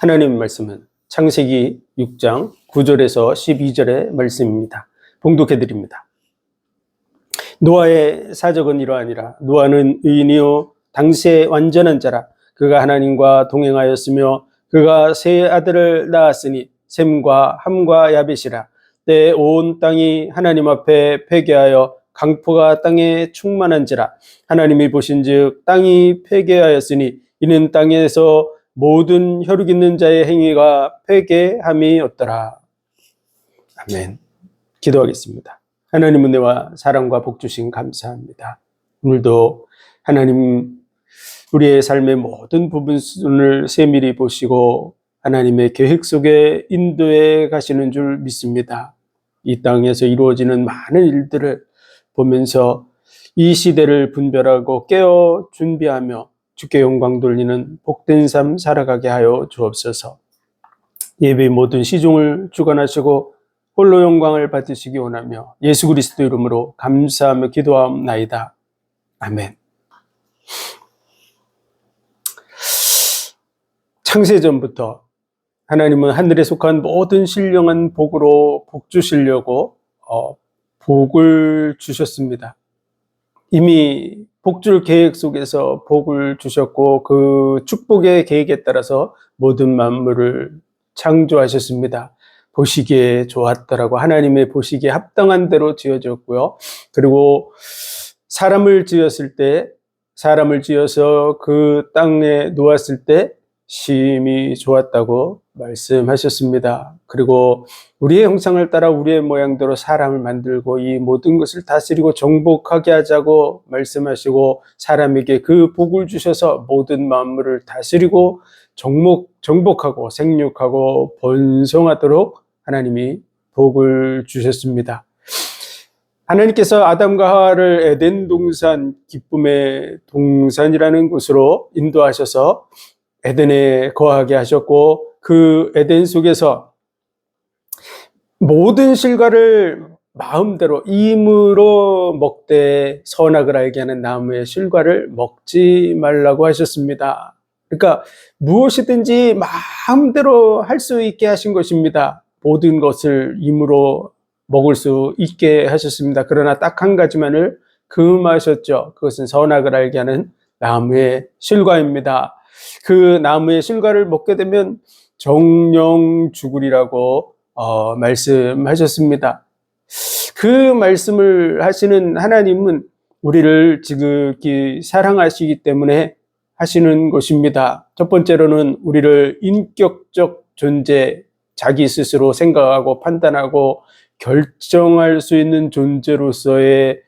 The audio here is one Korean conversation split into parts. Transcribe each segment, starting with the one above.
하나님의 말씀은 창세기 6장 9절에서 12절의 말씀입니다. 봉독해 드립니다. 노아의 사적은 이러하니라. 노아는 의인이요 당시에 완전한 자라. 그가 하나님과 동행하였으며 그가 세 아들을 낳았으니 셈과 함과 야벳이라. 때에 온 땅이 하나님 앞에 회개하여 강포가 땅에 충만한지라. 하나님이 보신즉 땅이 회개하였으니 이는 땅에서 모든 혈육 있는 자의 행위가 회개함이 없더라. 아멘. 기도하겠습니다. 하나님 은혜와 사랑과 복 주신 감사합니다. 오늘도 하나님 우리의 삶의 모든 부분을 세밀히 보시고 하나님의 계획 속에 인도해 가시는 줄 믿습니다. 이 땅에서 이루어지는 많은 일들을 보면서 이 시대를 분별하고 깨어 준비하며 주께 영광 돌리는 복된 삶 살아가게 하여 주옵소서. 예배의 모든 시종을 주관하시고 홀로 영광을 받으시기 원하며 예수 그리스도 이름으로 감사하며 기도하옵나이다. 아멘. 창세전부터 하나님은 하늘에 속한 모든 신령한 복으로 복 주시려고 복을 주셨습니다. 이미 복줄 계획 속에서 복을 주셨고 그 축복의 계획에 따라서 모든 만물을 창조하셨습니다. 보시기에 좋았더라고 하나님의 보시기에 합당한 대로 지어졌고요. 그리고 사람을 지었을 때 사람을 지어서 그 땅에 놓았을 때 심히 좋았다고 말씀하셨습니다. 그리고 우리의 형상을 따라 우리의 모양대로 사람을 만들고 이 모든 것을 다스리고 정복하게 하자고 말씀하시고 사람에게 그 복을 주셔서 모든 만물을 다스리고 정복하고 생육하고 번성하도록 하나님이 복을 주셨습니다. 하나님께서 아담과 하와를 에덴 동산, 기쁨의 동산이라는 곳으로 인도하셔서 에덴에 거하게 하셨고 그 에덴 속에서 모든 실과를 마음대로 임으로 먹되 선악을 알게 하는 나무의 실과를 먹지 말라고 하셨습니다. 그러니까 무엇이든지 마음대로 할 수 있게 하신 것입니다. 모든 것을 임으로 먹을 수 있게 하셨습니다. 그러나 딱 한 가지만을 금하셨죠. 그것은 선악을 알게 하는 나무의 실과입니다. 그 나무의 실과를 먹게 되면 정령 죽으리라고 말씀하셨습니다. 그 말씀을 하시는 하나님은 우리를 지극히 사랑하시기 때문에 하시는 것입니다. 첫 번째로는 우리를 인격적 존재, 자기 스스로 생각하고 판단하고 결정할 수 있는 존재로서의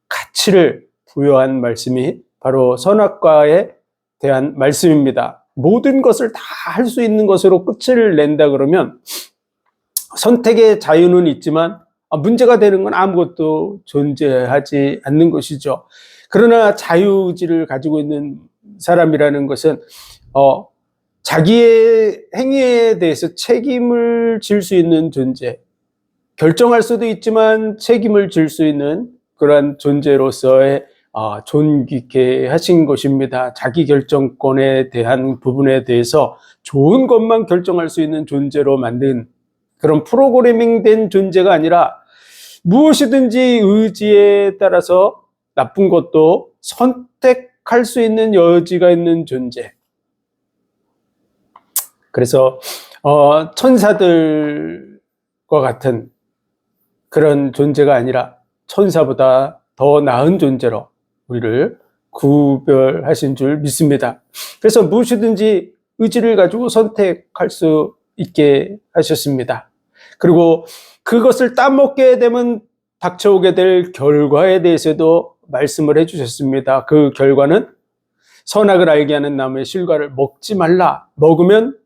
가치를 부여한 말씀이 바로 선악과에 대한 말씀입니다. 모든 것을 다 할 수 있는 것으로 끝을 낸다 그러면 선택의 자유는 있지만 문제가 되는 건 아무것도 존재하지 않는 것이죠. 그러나 자유의지를 가지고 있는 사람이라는 것은 자기의 행위에 대해서 책임을 질 수 있는 존재, 결정할 수도 있지만 책임을 질 수 있는 그러한 존재로서의 존귀케 하신 것입니다. 자기 결정권에 대한 부분에 대해서 좋은 것만 결정할 수 있는 존재로 만든 그런 프로그래밍 된 존재가 아니라 무엇이든지 의지에 따라서 나쁜 것도 선택할 수 있는 여지가 있는 존재. 그래서 천사들과 같은 그런 존재가 아니라 천사보다 더 나은 존재로 우리를 구별하신 줄 믿습니다. 그래서 무엇이든지 의지를 가지고 선택할 수 있게 하셨습니다. 그리고 그것을 따먹게 되면 닥쳐오게 될 결과에 대해서도 말씀을 해주셨습니다. 그 결과는 선악을 알게 하는 나무의 실과를 먹지 말라. 먹으면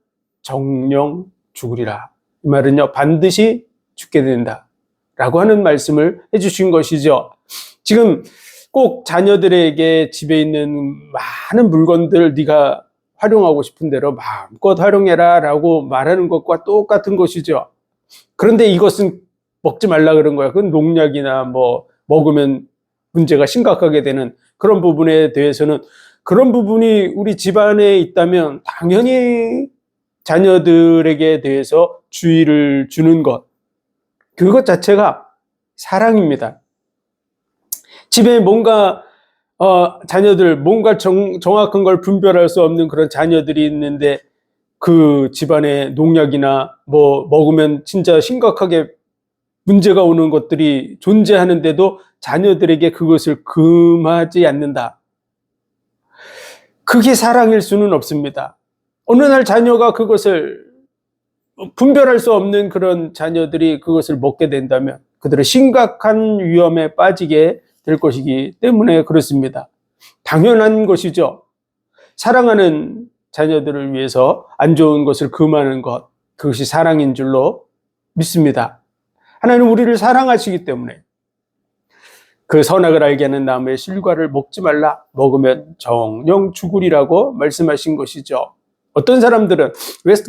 정령 죽으리라. 이 말은요, 반드시 죽게 된다 라고 하는 말씀을 해주신 것이죠. 지금 꼭 자녀들에게 집에 있는 많은 물건들 네가 활용하고 싶은 대로 마음껏 활용해라 라고 말하는 것과 똑같은 것이죠. 그런데 이것은 먹지 말라 그런 거야. 그건 농약이나 먹으면 문제가 심각하게 되는 그런 부분에 대해서는 그런 부분이 우리 집안에 있다면 당연히 자녀들에게 대해서 주의를 주는 것, 그것 자체가 사랑입니다. 집에 뭔가 자녀들, 뭔가 정확한 걸 분별할 수 없는 그런 자녀들이 있는데 그 집안에 농약이나 뭐 먹으면 진짜 심각하게 문제가 오는 것들이 존재하는데도 자녀들에게 그것을 금하지 않는다. 그게 사랑일 수는 없습니다. 어느 날 자녀가 그것을 분별할 수 없는 그런 자녀들이 그것을 먹게 된다면 그들은 심각한 위험에 빠지게 될 것이기 때문에 그렇습니다. 당연한 것이죠. 사랑하는 자녀들을 위해서 안 좋은 것을 금하는 것, 그것이 사랑인 줄로 믿습니다. 하나님은 우리를 사랑하시기 때문에 그 선악을 알게 하는 나무의 실과를 먹지 말라, 먹으면 정령 죽으리라고 말씀하신 것이죠. 어떤 사람들은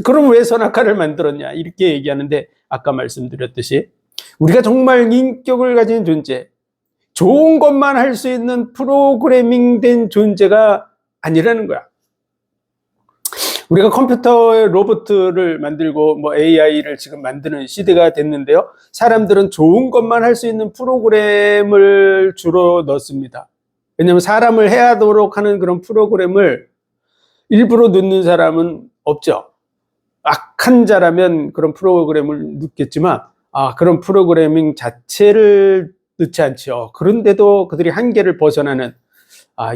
그럼 왜 선악과를 만들었냐 이렇게 얘기하는데, 아까 말씀드렸듯이 우리가 정말 인격을 가진 존재, 좋은 것만 할 수 있는 프로그래밍된 존재가 아니라는 거야. 우리가 컴퓨터에 로봇을 만들고 뭐 AI를 지금 만드는 시대가 됐는데요. 사람들은 좋은 것만 할 수 있는 프로그램을 주로 넣습니다. 왜냐하면 사람을 해하도록 하는 그런 프로그램을 일부러 넣는 사람은 없죠. 악한 자라면 그런 프로그램을 넣겠지만 그런 프로그래밍 자체를 넣지 않죠. 그런데도 그들이 한계를 벗어나는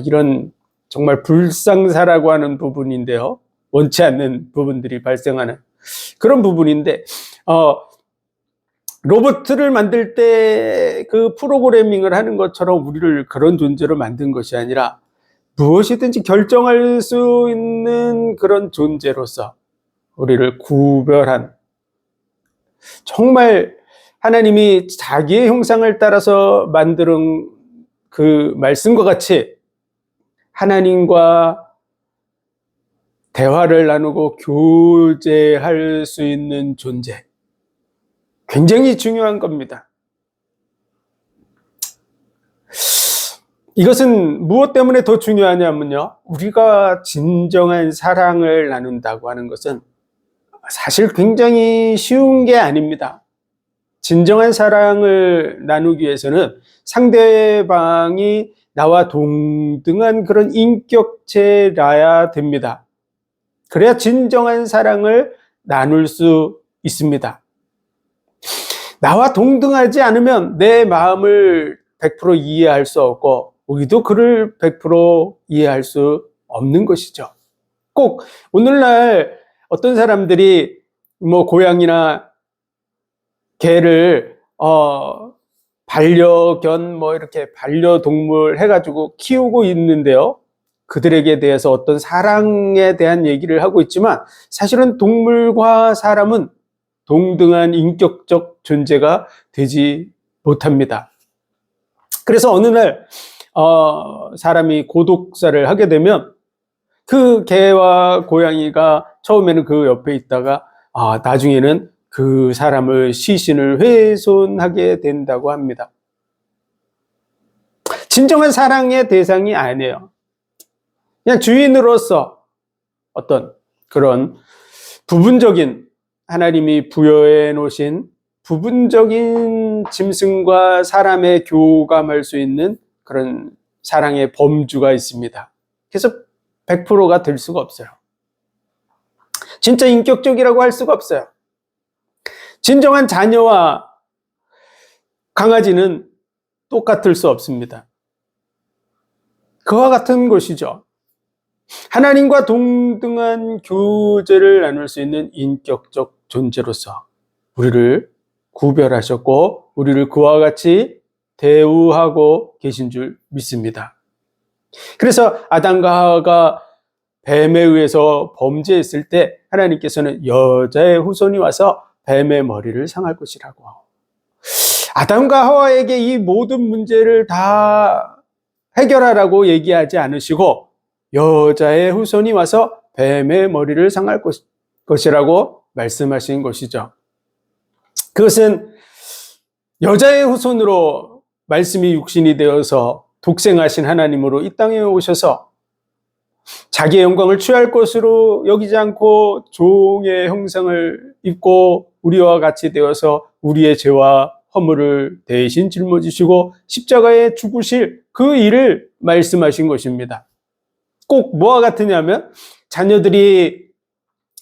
이런 정말 불상사라고 하는 부분인데요. 원치 않는 부분들이 발생하는 그런 부분인데, 로봇을 만들 때 그 프로그래밍을 하는 것처럼 우리를 그런 존재로 만든 것이 아니라 무엇이든지 결정할 수 있는 그런 존재로서 우리를 구별한, 정말 하나님이 자기의 형상을 따라서 만든 그 말씀과 같이 하나님과 대화를 나누고 교제할 수 있는 존재, 굉장히 중요한 겁니다. 이것은 무엇 때문에 더 중요하냐면요, 우리가 진정한 사랑을 나눈다고 하는 것은 사실 굉장히 쉬운 게 아닙니다. 진정한 사랑을 나누기 위해서는 상대방이 나와 동등한 그런 인격체라야 됩니다. 그래야 진정한 사랑을 나눌 수 있습니다. 나와 동등하지 않으면 내 마음을 100% 이해할 수 없고 우리도 그를 100% 이해할 수 없는 것이죠. 꼭 오늘날 어떤 사람들이 뭐 고양이나 개를 반려견 뭐 이렇게 반려동물 해가지고 키우고 있는데요, 그들에게 대해서 어떤 사랑에 대한 얘기를 하고 있지만 사실은 동물과 사람은 동등한 인격적 존재가 되지 못합니다. 그래서 어느 날 사람이 고독사를 하게 되면 그 개와 고양이가 처음에는 그 옆에 있다가 나중에는 그 사람을 시신을 훼손하게 된다고 합니다. 진정한 사랑의 대상이 아니에요. 그냥 주인으로서 어떤 그런 부분적인, 하나님이 부여해 놓으신 부분적인 짐승과 사람의 교감할 수 있는 그런 사랑의 범주가 있습니다. 그래서 100%가 될 수가 없어요. 진짜 인격적이라고 할 수가 없어요. 진정한 자녀와 강아지는 똑같을 수 없습니다. 그와 같은 것이죠. 하나님과 동등한 교제를 나눌 수 있는 인격적 존재로서 우리를 구별하셨고 우리를 그와 같이 대우하고 계신 줄 믿습니다. 그래서 아담과 하와가 뱀에 의해서 범죄했을 때 하나님께서는 여자의 후손이 와서 뱀의 머리를 상할 것이라고, 아담과 하와에게 이 모든 문제를 다 해결하라고 얘기하지 않으시고 여자의 후손이 와서 뱀의 머리를 상할 것이라고 말씀하신 것이죠. 그것은 여자의 후손으로 말씀이 육신이 되어서 독생하신 하나님으로 이 땅에 오셔서 자기의 영광을 취할 것으로 여기지 않고 종의 형상을 입고 우리와 같이 되어서 우리의 죄와 허물을 대신 짊어지시고 십자가에 죽으실 그 일을 말씀하신 것입니다. 꼭 뭐와 같으냐면 자녀들이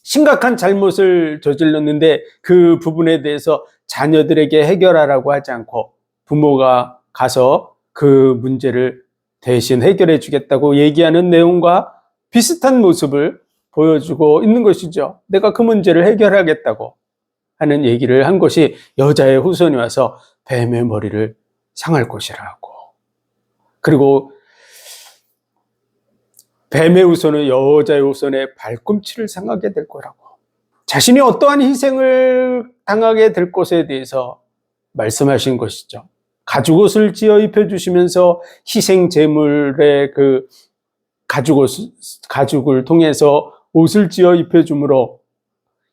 심각한 잘못을 저질렀는데 그 부분에 대해서 자녀들에게 해결하라고 하지 않고 부모가 가서 그 문제를 대신 해결해 주겠다고 얘기하는 내용과 비슷한 모습을 보여주고 있는 것이죠. 내가 그 문제를 해결하겠다고 하는 얘기를 한 것이 여자의 후손이 와서 뱀의 머리를 상할 것이라고. 그리고 뱀의 후손은 여자의 후손의 발꿈치를 상하게 될 거라고. 자신이 어떠한 희생을 당하게 될 것에 대해서 말씀하신 것이죠. 가죽옷을 지어 입혀주시면서 희생 제물의 그 가죽을 통해서 옷을 지어 입혀줌으로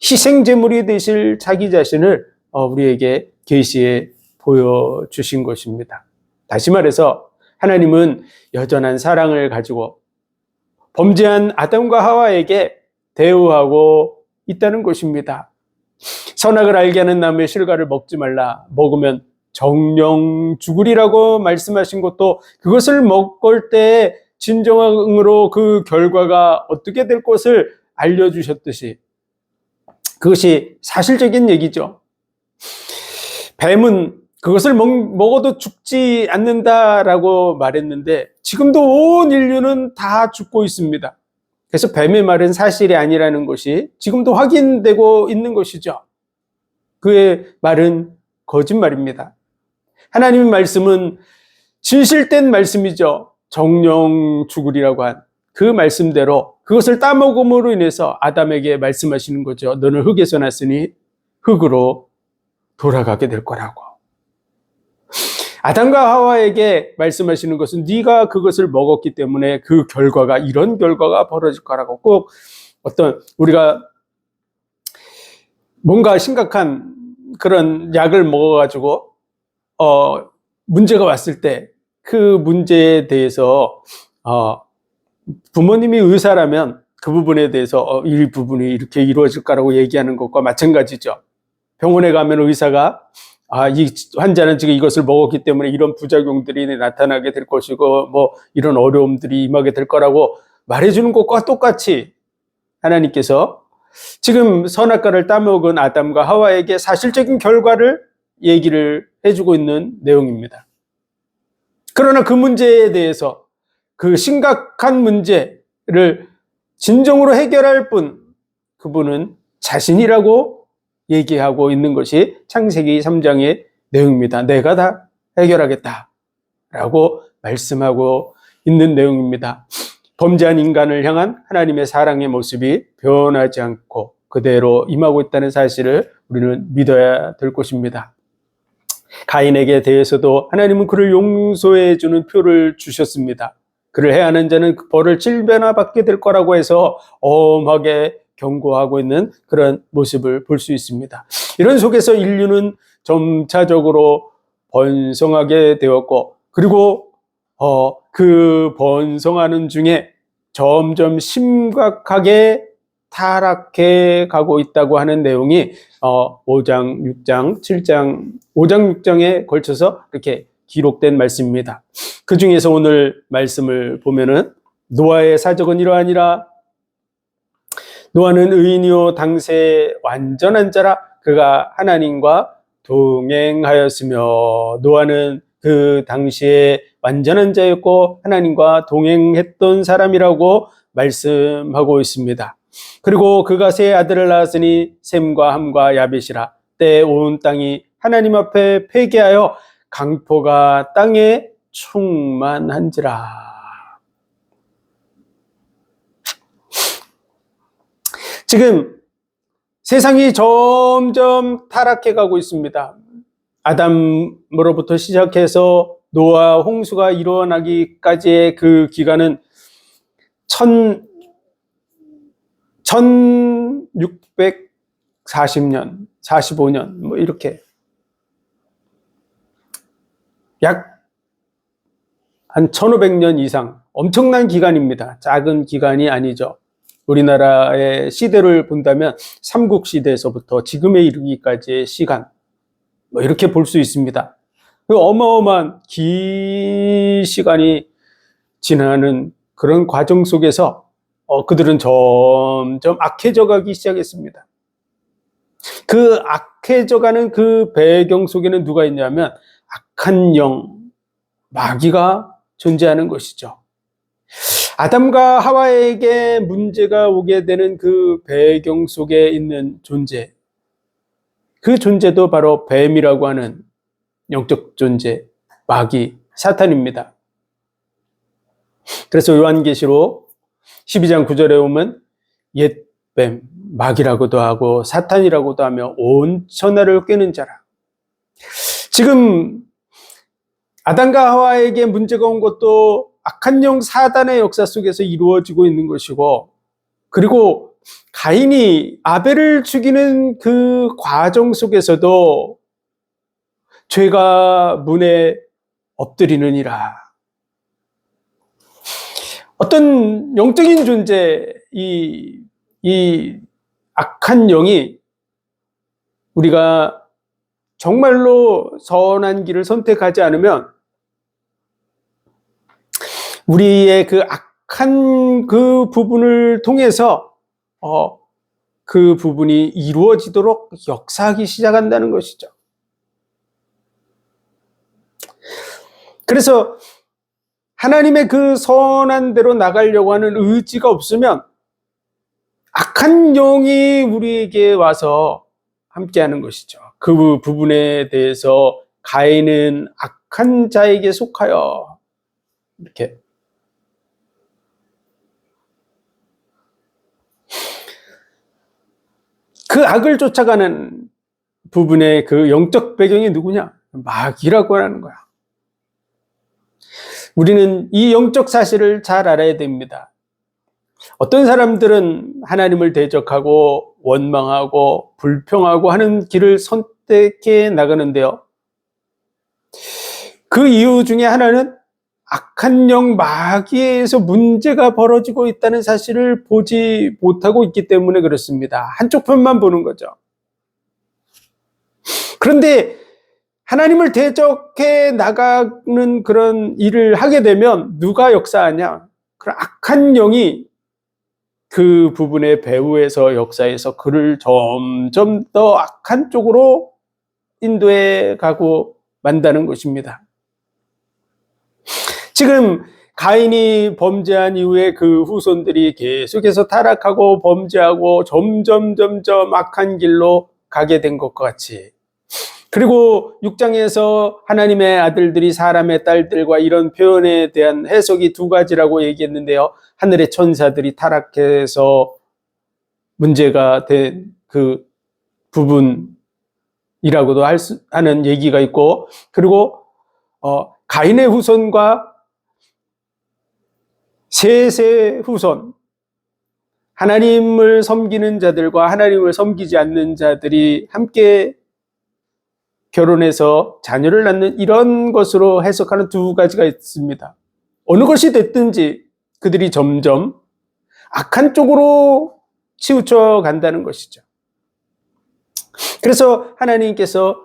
희생 제물이 되실 자기 자신을 우리에게 계시해 보여주신 것입니다. 다시 말해서 하나님은 여전한 사랑을 가지고 범죄한 아담과 하와에게 대우하고 있다는 것입니다. 선악을 알게 하는 나무의 실과를 먹지 말라. 먹으면 정령 죽으리라고 말씀하신 것도 그것을 먹을 때 진정으로 그 결과가 어떻게 될 것을 알려주셨듯이 그것이 사실적인 얘기죠. 뱀은 그것을 먹어도 죽지 않는다라고 말했는데 지금도 온 인류는 다 죽고 있습니다. 그래서 뱀의 말은 사실이 아니라는 것이 지금도 확인되고 있는 것이죠. 그의 말은 거짓말입니다. 하나님의 말씀은 진실된 말씀이죠. 정령 죽으리라고 한 그 말씀대로 그것을 따먹음으로 인해서 아담에게 말씀하시는 거죠. 너는 흙에서 났으니 흙으로 돌아가게 될 거라고. 아담과 하와에게 말씀하시는 것은 네가 그것을 먹었기 때문에 그 결과가 이런 결과가 벌어질 거라고. 꼭 어떤 우리가 뭔가 심각한 그런 약을 먹어가지고 문제가 왔을 때 그 문제에 대해서 부모님이 의사라면 그 부분에 대해서 이 부분이 이렇게 이루어질 거라고 얘기하는 것과 마찬가지죠. 병원에 가면 의사가 이 환자는 지금 이것을 먹었기 때문에 이런 부작용들이 나타나게 될 것이고 뭐 이런 어려움들이 임하게 될 거라고 말해주는 것과 똑같이 하나님께서 지금 선악과를 따먹은 아담과 하와에게 사실적인 결과를 얘기를 해주고 있는 내용입니다. 그러나 그 문제에 대해서 그 심각한 문제를 진정으로 해결할 분, 그분은 자신이라고 얘기하고 있는 것이 창세기 3장의 내용입니다. 내가 다 해결하겠다 라고 말씀하고 있는 내용입니다. 범죄한 인간을 향한 하나님의 사랑의 모습이 변하지 않고 그대로 임하고 있다는 사실을 우리는 믿어야 될 것입니다. 가인에게 대해서도 하나님은 그를 용서해 주는 표를 주셨습니다. 그를 해하는 자는 그 벌을 7배나 받게 될 거라고 해서 엄하게 경고하고 있는 그런 모습을 볼 수 있습니다. 이런 속에서 인류는 점차적으로 번성하게 되었고 그리고 그 번성하는 중에 점점 심각하게 타락해 가고 있다고 하는 내용이 5장, 6장, 7장, 5장, 6장에 걸쳐서 이렇게 기록된 말씀입니다. 그 중에서 오늘 말씀을 보면은 노아의 사적은 이러하니라. 노아는 의인이요 당세 완전한 자라. 그가 하나님과 동행하였으며 노아는 그 당시에 완전한 자였고 하나님과 동행했던 사람이라고 말씀하고 있습니다. 그리고 그가 세 아들을 낳았으니 셈과 함과 야벳이라. 때 온 땅이 하나님 앞에 회개하여 강포가 땅에 충만한지라. 지금 세상이 점점 타락해 가고 있습니다. 아담으로부터 시작해서 노아 홍수가 일어나기까지의 그 기간은 1640년, 45년 뭐 이렇게 약 한 1500년 이상 엄청난 기간입니다. 작은 기간이 아니죠. 우리나라의 시대를 본다면 삼국시대에서부터 지금에 이르기까지의 시간, 뭐 이렇게 볼 수 있습니다. 그 어마어마한 긴 시간이 지나는 그런 과정 속에서 그들은 점점 악해져 가기 시작했습니다. 그 악해져가는 그 배경 속에는 누가 있냐면 악한 영, 마귀가 존재하는 것이죠. 아담과 하와에게 문제가 오게 되는 그 배경 속에 있는 존재, 그 존재도 바로 뱀이라고 하는 영적 존재, 마귀, 사탄입니다. 그래서 요한계시록 12장 9절에 보면 옛뱀, 마귀라고도 하고 사탄이라고도 하며 온 천하를 꿰는 자라. 지금 아담과 하와에게 문제가 온 것도 악한 영 사단의 역사 속에서 이루어지고 있는 것이고, 그리고 가인이 아벨을 죽이는 그 과정 속에서도 죄가 문에 엎드리느니라. 어떤 영적인 존재, 이 악한 영이 우리가 정말로 선한 길을 선택하지 않으면 우리의 그 악한 그 부분을 통해서 그 부분이 이루어지도록 역사하기 시작한다는 것이죠. 그래서 하나님의 그 선한 대로 나가려고 하는 의지가 없으면 악한 영이 우리에게 와서 함께하는 것이죠. 그 부분에 대해서 가인은 악한 자에게 속하여 이렇게 그 악을 쫓아가는 부분의 그 영적 배경이 누구냐? 마귀라고 하는 거야. 우리는 이 영적 사실을 잘 알아야 됩니다. 어떤 사람들은 하나님을 대적하고 원망하고 불평하고 하는 길을 선택해 나가는데요. 그 이유 중에 하나는 악한 영 마귀에서 문제가 벌어지고 있다는 사실을 보지 못하고 있기 때문에 그렇습니다. 한쪽 편만 보는 거죠. 그런데 하나님을 대적해 나가는 그런 일을 하게 되면 누가 역사하냐? 그런 악한 영이 그 부분의 배후에서 역사해서 그를 점점 더 악한 쪽으로 인도해 가고 만다는 것입니다. 지금 가인이 범죄한 이후에 그 후손들이 계속해서 타락하고 범죄하고 점점 악한 길로 가게 된 것과 같이, 그리고 6장에서 하나님의 아들들이 사람의 딸들과 이런 표현에 대한 해석이 두 가지라고 얘기했는데요. 하늘의 천사들이 타락해서 문제가 된 그 부분이라고도 하는 얘기가 있고, 그리고 가인의 후손과 셋의 후손, 하나님을 섬기는 자들과 하나님을 섬기지 않는 자들이 함께 결혼해서 자녀를 낳는 이런 것으로 해석하는 두 가지가 있습니다. 어느 것이 됐든지 그들이 점점 악한 쪽으로 치우쳐 간다는 것이죠. 그래서 하나님께서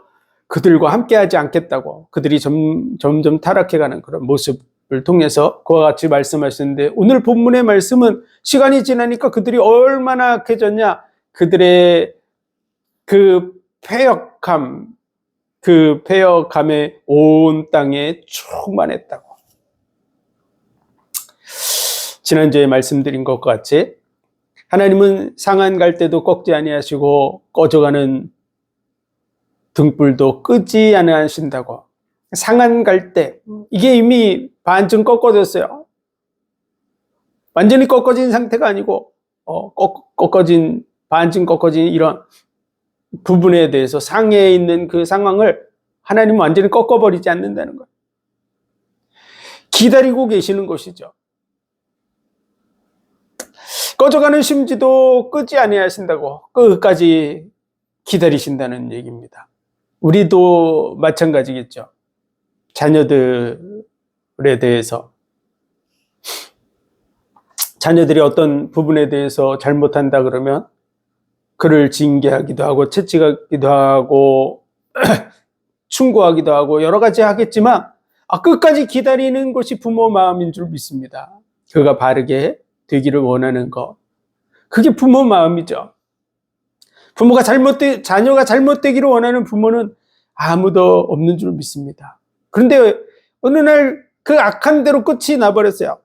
그들과 함께하지 않겠다고, 그들이 점점 타락해가는 그런 모습을 통해서 그와 같이 말씀하시는데, 오늘 본문의 말씀은 시간이 지나니까 그들이 얼마나 악해졌냐, 그들의 그 패역함, 그 패역함에 온 땅에 충만했다고. 지난주에 말씀드린 것과 같이 하나님은 상한 갈 때도 꺾지 아니하시고 꺼져가는 등불도 끄지 아니하신다고. 상한 갈 때, 이게 이미 반쯤 꺾어졌어요. 완전히 꺾어진 상태가 아니고 꺾어진, 반쯤 꺾어진 이런 부분에 대해서 상해에 있는 그 상황을 하나님은 완전히 꺾어버리지 않는다는 거예요. 기다리고 계시는 것이죠. 꺼져가는 심지도 끄지 아니하신다고 끝까지 기다리신다는 얘기입니다. 우리도 마찬가지겠죠. 자녀들 대해서, 자녀들이 어떤 부분에 대해서 잘못한다 그러면 그를 징계하기도 하고 채찍하기도 하고 충고하기도 하고 여러 가지 하겠지만 끝까지 기다리는 것이 부모 마음인 줄 믿습니다. 그가 바르게 되기를 원하는 것, 그게 부모 마음이죠. 자녀가 잘못되기를 원하는 부모는 아무도 없는 줄 믿습니다. 그런데 어느 날 그 악한 대로 끝이 나버렸어요.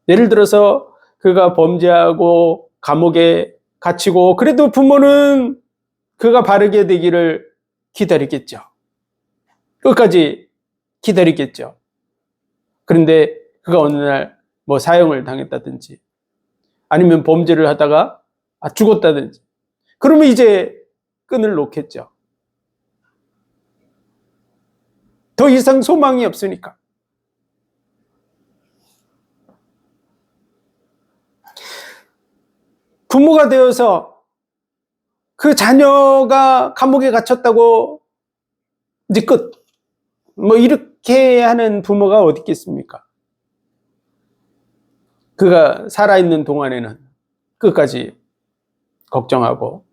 예를 들어서 그가 범죄하고 감옥에 갇히고, 그래도 부모는 그가 바르게 되기를 기다리겠죠. 끝까지 기다리겠죠. 그런데 그가 어느 날 사형을 당했다든지 아니면 범죄를 하다가 죽었다든지, 그러면 이제 끈을 놓겠죠. 더 이상 소망이 없으니까. 부모가 되어서 그 자녀가 감옥에 갇혔다고 이제 끝, 이렇게 하는 부모가 어디 있겠습니까? 그가 살아있는 동안에는 끝까지 걱정하고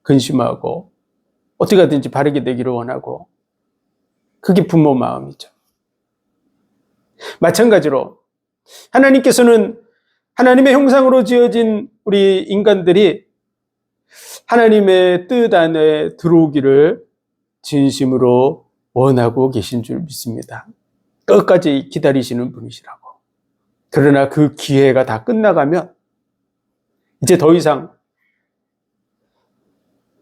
근심하고 어떻게 하든지 바르게 되기를 원하고, 그게 부모 마음이죠. 마찬가지로 하나님께서는 하나님의 형상으로 지어진 우리 인간들이 하나님의 뜻 안에 들어오기를 진심으로 원하고 계신 줄 믿습니다. 끝까지 기다리시는 분이시라고. 그러나 그 기회가 다 끝나가면 이제 더 이상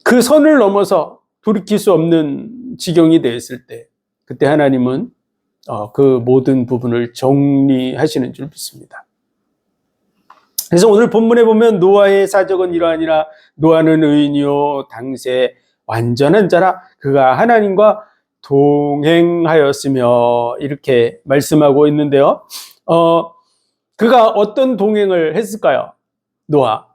그 선을 넘어서 돌이킬 수 없는 지경이 되었을 때, 그때 하나님은 그 모든 부분을 정리하시는 줄 믿습니다. 그래서 오늘 본문에 보면 노아의 사적은 이러하니라. 노아는 의인이요 당세 완전한 자라. 그가 하나님과 동행하였으며, 이렇게 말씀하고 있는데요. 그가 어떤 동행을 했을까요? 노아.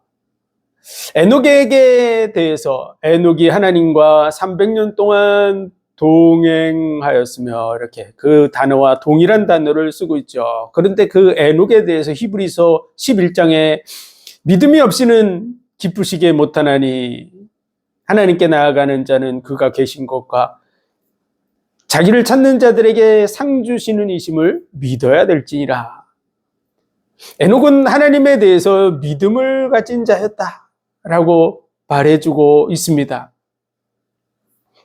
에녹에게 대해서, 에녹이 하나님과 300년 동안 동행하였으며, 이렇게 그 단어와 동일한 단어를 쓰고 있죠. 그런데 그 에녹에 대해서 히브리서 11장에 믿음이 없이는 기쁘시게 못하나니 하나님께 나아가는 자는 그가 계신 것과 자기를 찾는 자들에게 상 주시는 이심을 믿어야 될지니라. 에녹은 하나님에 대해서 믿음을 가진 자였다라고 말해주고 있습니다.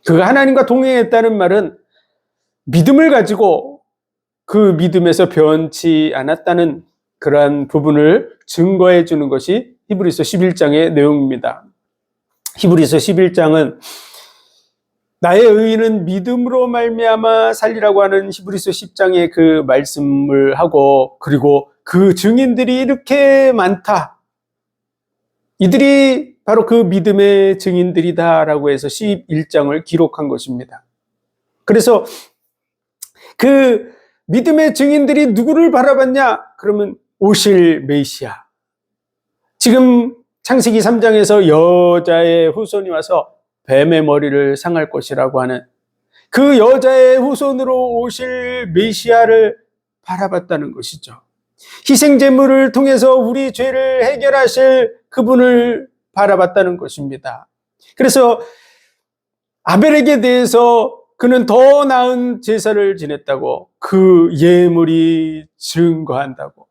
그가 하나님과 동행했다는 말은 믿음을 가지고 그 믿음에서 변치 않았다는 그러한 부분을 증거해 주는 것이 히브리서 11장의 내용입니다. 히브리서 11장은 나의 의인은 믿음으로 말미암아 살리라고 하는 히브리서 10장의 그 말씀을 하고, 그리고 그 증인들이 이렇게 많다, 이들이 바로 그 믿음의 증인들이다라고 해서 11장을 기록한 것입니다. 그래서 그 믿음의 증인들이 누구를 바라봤냐? 그러면 오실 메시아. 지금 창세기 3장에서 여자의 후손이 와서 뱀의 머리를 상할 것이라고 하는 그 여자의 후손으로 오실 메시아를 바라봤다는 것이죠. 희생제물을 통해서 우리 죄를 해결하실 그분을 바라봤다는 것입니다. 그래서 아벨에게 대해서 그는 더 나은 제사를 지냈다고, 그 예물이 증거한다고.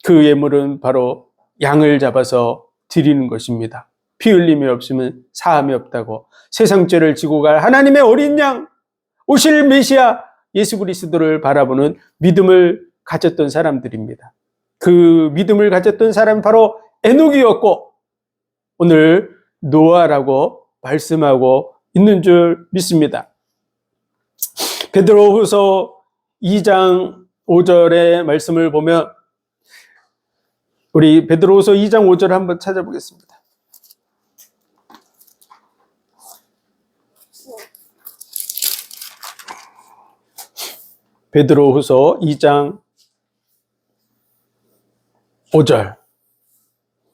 그 예물은 바로 양을 잡아서 드리는 것입니다. 피 흘림이 없으면 사함이 없다고, 세상 죄를 지고 갈 하나님의 어린 양, 오실 메시아 예수 그리스도를 바라보는 믿음을 가졌던 사람들입니다. 그 믿음을 가졌던 사람이 바로 에녹이었고, 오늘 노아라고 말씀하고 있는 줄 믿습니다. 베드로후서 2장 5절의 말씀을 보면, 우리 베드로후서 2장 5절을 한번 찾아보겠습니다. 베드로후서 2장 5절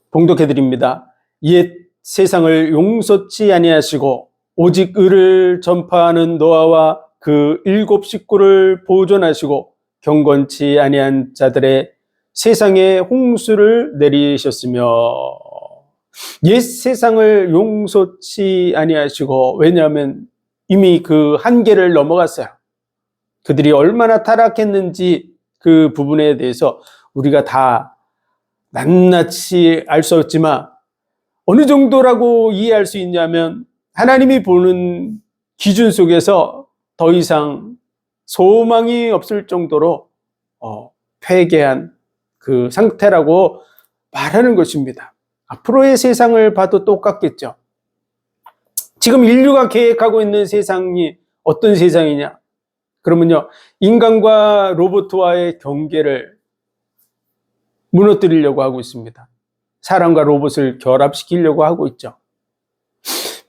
봉독해 드립니다. 옛 세상을 용서치 아니하시고 오직 의를 전파하는 노아와 그 7 식구를 보존하시고 경건치 아니한 자들의 세상에 홍수를 내리셨으며 옛 세상을 용서치 아니하시고, 왜냐하면 이미 그 한계를 넘어갔어요. 그들이 얼마나 타락했는지 그 부분에 대해서 우리가 다 낱낱이 알 수 없지만 어느 정도라고 이해할 수 있냐면, 하나님이 보는 기준 속에서 더 이상 소망이 없을 정도로 폐괴한 그 상태라고 말하는 것입니다. 앞으로의 세상을 봐도 똑같겠죠. 지금 인류가 계획하고 있는 세상이 어떤 세상이냐? 그러면요, 인간과 로봇과의 경계를 무너뜨리려고 하고 있습니다. 사람과 로봇을 결합시키려고 하고 있죠.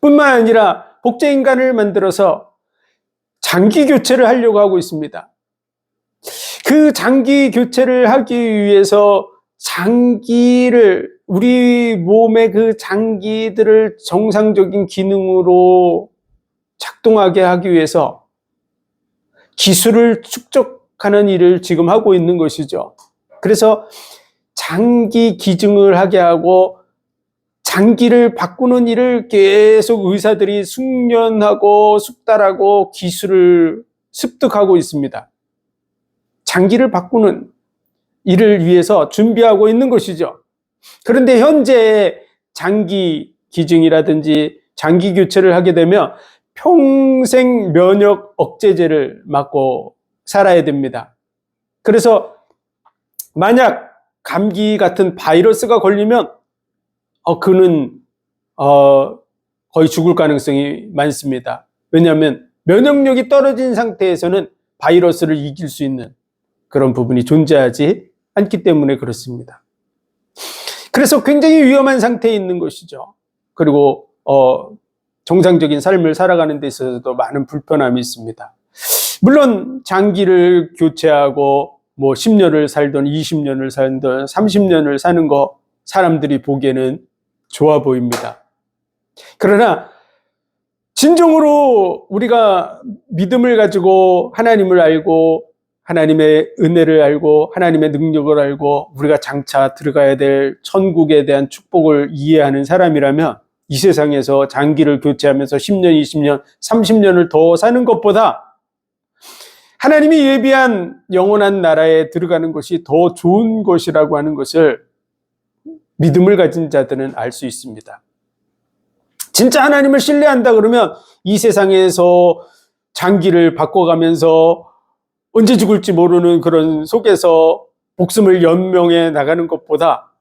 뿐만 아니라 복제인간을 만들어서 장기 교체를 하려고 하고 있습니다. 그 장기 교체를 하기 위해서 우리 몸의 그 장기들을 정상적인 기능으로 작동하게 하기 위해서 기술을 축적하는 일을 지금 하고 있는 것이죠. 그래서 장기 기증을 하게 하고 장기를 바꾸는 일을 계속 의사들이 숙련하고 숙달하고 기술을 습득하고 있습니다. 장기를 바꾸는 일을 위해서 준비하고 있는 것이죠. 그런데 현재 장기 기증이라든지 장기 교체를 하게 되면 평생 면역 억제제를 맞고 살아야 됩니다. 그래서 만약 감기 같은 바이러스가 걸리면 그는 거의 죽을 가능성이 많습니다. 왜냐하면 면역력이 떨어진 상태에서는 바이러스를 이길 수 있는 그런 부분이 존재하지 않기 때문에 그렇습니다. 그래서 굉장히 위험한 상태에 있는 것이죠. 그리고 정상적인 삶을 살아가는 데 있어서도 많은 불편함이 있습니다. 물론 장기를 교체하고 10년을 살던 20년을 살던 30년을 사는 거 사람들이 보기에는 좋아 보입니다. 그러나 진정으로 우리가 믿음을 가지고 하나님을 알고 하나님의 은혜를 알고 하나님의 능력을 알고 우리가 장차 들어가야 될 천국에 대한 축복을 이해하는 사람이라면 이 세상에서 장기를 교체하면서 10년, 20년, 30년을 더 사는 것보다 하나님이 예비한 영원한 나라에 들어가는 것이 더 좋은 것이라고 하는 것을 믿음을 가진 자들은 알 수 있습니다. 진짜 하나님을 신뢰한다 그러면 이 세상에서 장기를 바꿔가면서 언제 죽을지 모르는 그런 속에서 목숨을 연명해 나가는 것보다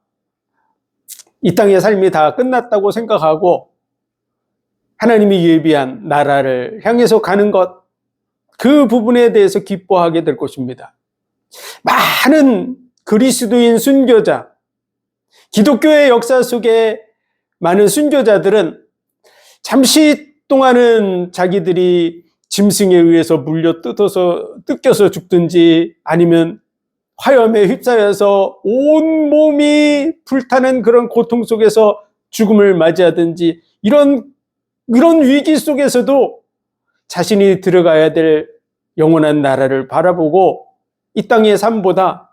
이 땅의 삶이 다 끝났다고 생각하고 하나님이 예비한 나라를 향해서 가는 것, 그 부분에 대해서 기뻐하게 될 것입니다. 많은 그리스도인 순교자, 기독교의 역사 속에 많은 순교자들은 잠시 동안은 자기들이 짐승에 의해서 물려 뜯겨서 죽든지 아니면 화염에 휩싸여서 온 몸이 불타는 그런 고통 속에서 죽음을 맞이하든지 이런 위기 속에서도 자신이 들어가야 될 영원한 나라를 바라보고 이 땅의 삶보다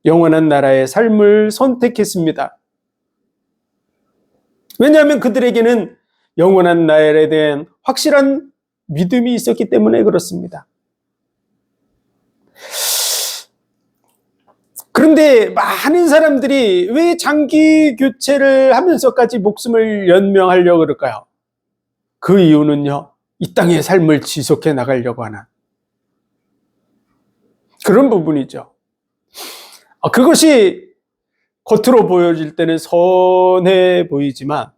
영원한 나라의 삶을 선택했습니다. 왜냐하면 그들에게는 영원한 나라에 대한 확실한 믿음이 있었기 때문에 그렇습니다. 그런데 많은 사람들이 왜 장기 교체를 하면서까지 목숨을 연명하려고 그럴까요? 그 이유는요, 이 땅의 삶을 지속해 나가려고 하는 그런 부분이죠. 그것이 겉으로 보여질 때는 선해 보이지만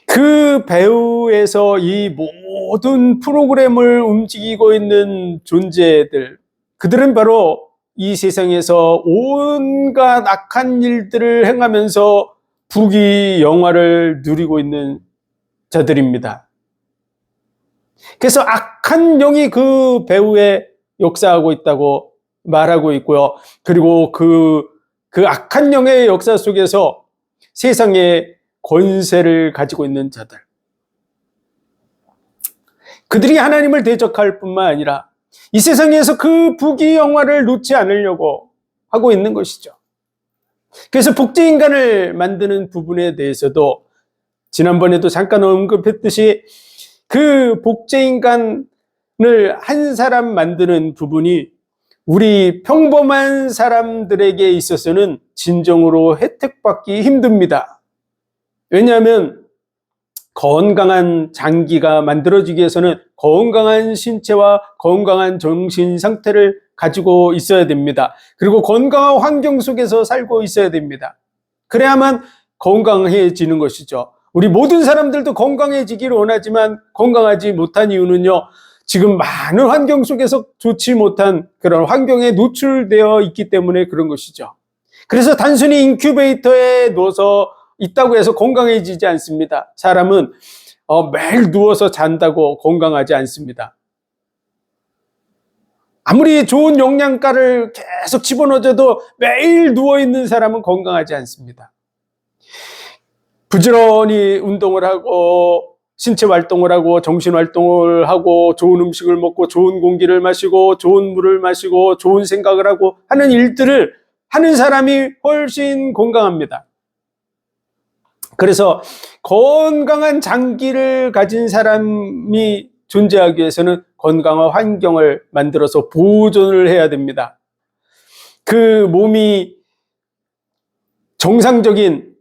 그 배후에서 이 모든 프로그램을 움직이고 있는 존재들, 그들은 바로 이 세상에서 온갖 악한 일들을 행하면서 부귀영화를 누리고 있는 자들입니다. 그래서 악한 영이 그 배후에 역사하고 있다고 말하고 있고요. 그리고 그 악한 영의 역사 속에서 세상의 권세를 가지고 있는 자들, 그들이 하나님을 대적할 뿐만 아니라 이 세상에서 그 부귀영화를 놓지 않으려고 하고 있는 것이죠. 그래서 복제인간을 만드는 부분에 대해서도 지난번에도 잠깐 언급했듯이 그 복제인간을 한 사람 만드는 부분이 우리 평범한 사람들에게 있어서는 진정으로 혜택받기 힘듭니다. 왜냐하면 건강한 장기가 만들어지기 위해서는 건강한 신체와 건강한 정신 상태를 가지고 있어야 됩니다. 그리고 건강한 환경 속에서 살고 있어야 됩니다. 그래야만 건강해지는 것이죠. 우리 모든 사람들도 건강해지기를 원하지만 건강하지 못한 이유는요, 지금 많은 환경 속에서 좋지 못한 그런 환경에 노출되어 있기 때문에 그런 것이죠. 그래서 단순히 인큐베이터에 넣어서 있다고 해서 건강해지지 않습니다. 사람은 매일 누워서 잔다고 건강하지 않습니다. 아무리 좋은 영양가를 계속 집어넣어줘도 매일 누워있는 사람은 건강하지 않습니다. 부지런히 운동을 하고 신체 활동을 하고 정신 활동을 하고 좋은 음식을 먹고 좋은 공기를 마시고 좋은 물을 마시고 좋은 생각을 하고 하는 일들을 하는 사람이 훨씬 건강합니다. 그래서 건강한 장기를 가진 사람이 존재하기 위해서는 건강한 환경을 만들어서 보존을 해야 됩니다. 그 몸이 정상적인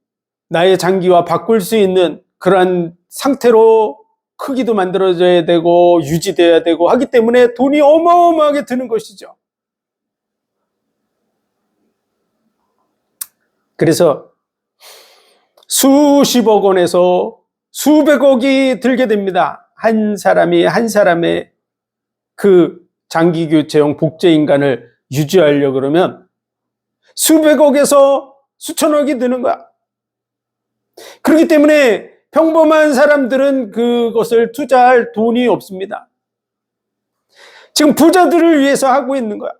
나의 장기와 바꿀 수 있는 그러한 상태로 크기도 만들어져야 되고 유지돼야 되고 하기 때문에 돈이 어마어마하게 드는 것이죠. 그래서 수십억 원에서 수백억이 들게 됩니다. 한 사람의 그 장기 교체용 복제 인간을 유지하려고 그러면 수백억에서 수천억이 드는 거야. 그렇기 때문에 평범한 사람들은 그것을 투자할 돈이 없습니다. 지금 부자들을 위해서 하고 있는 거야.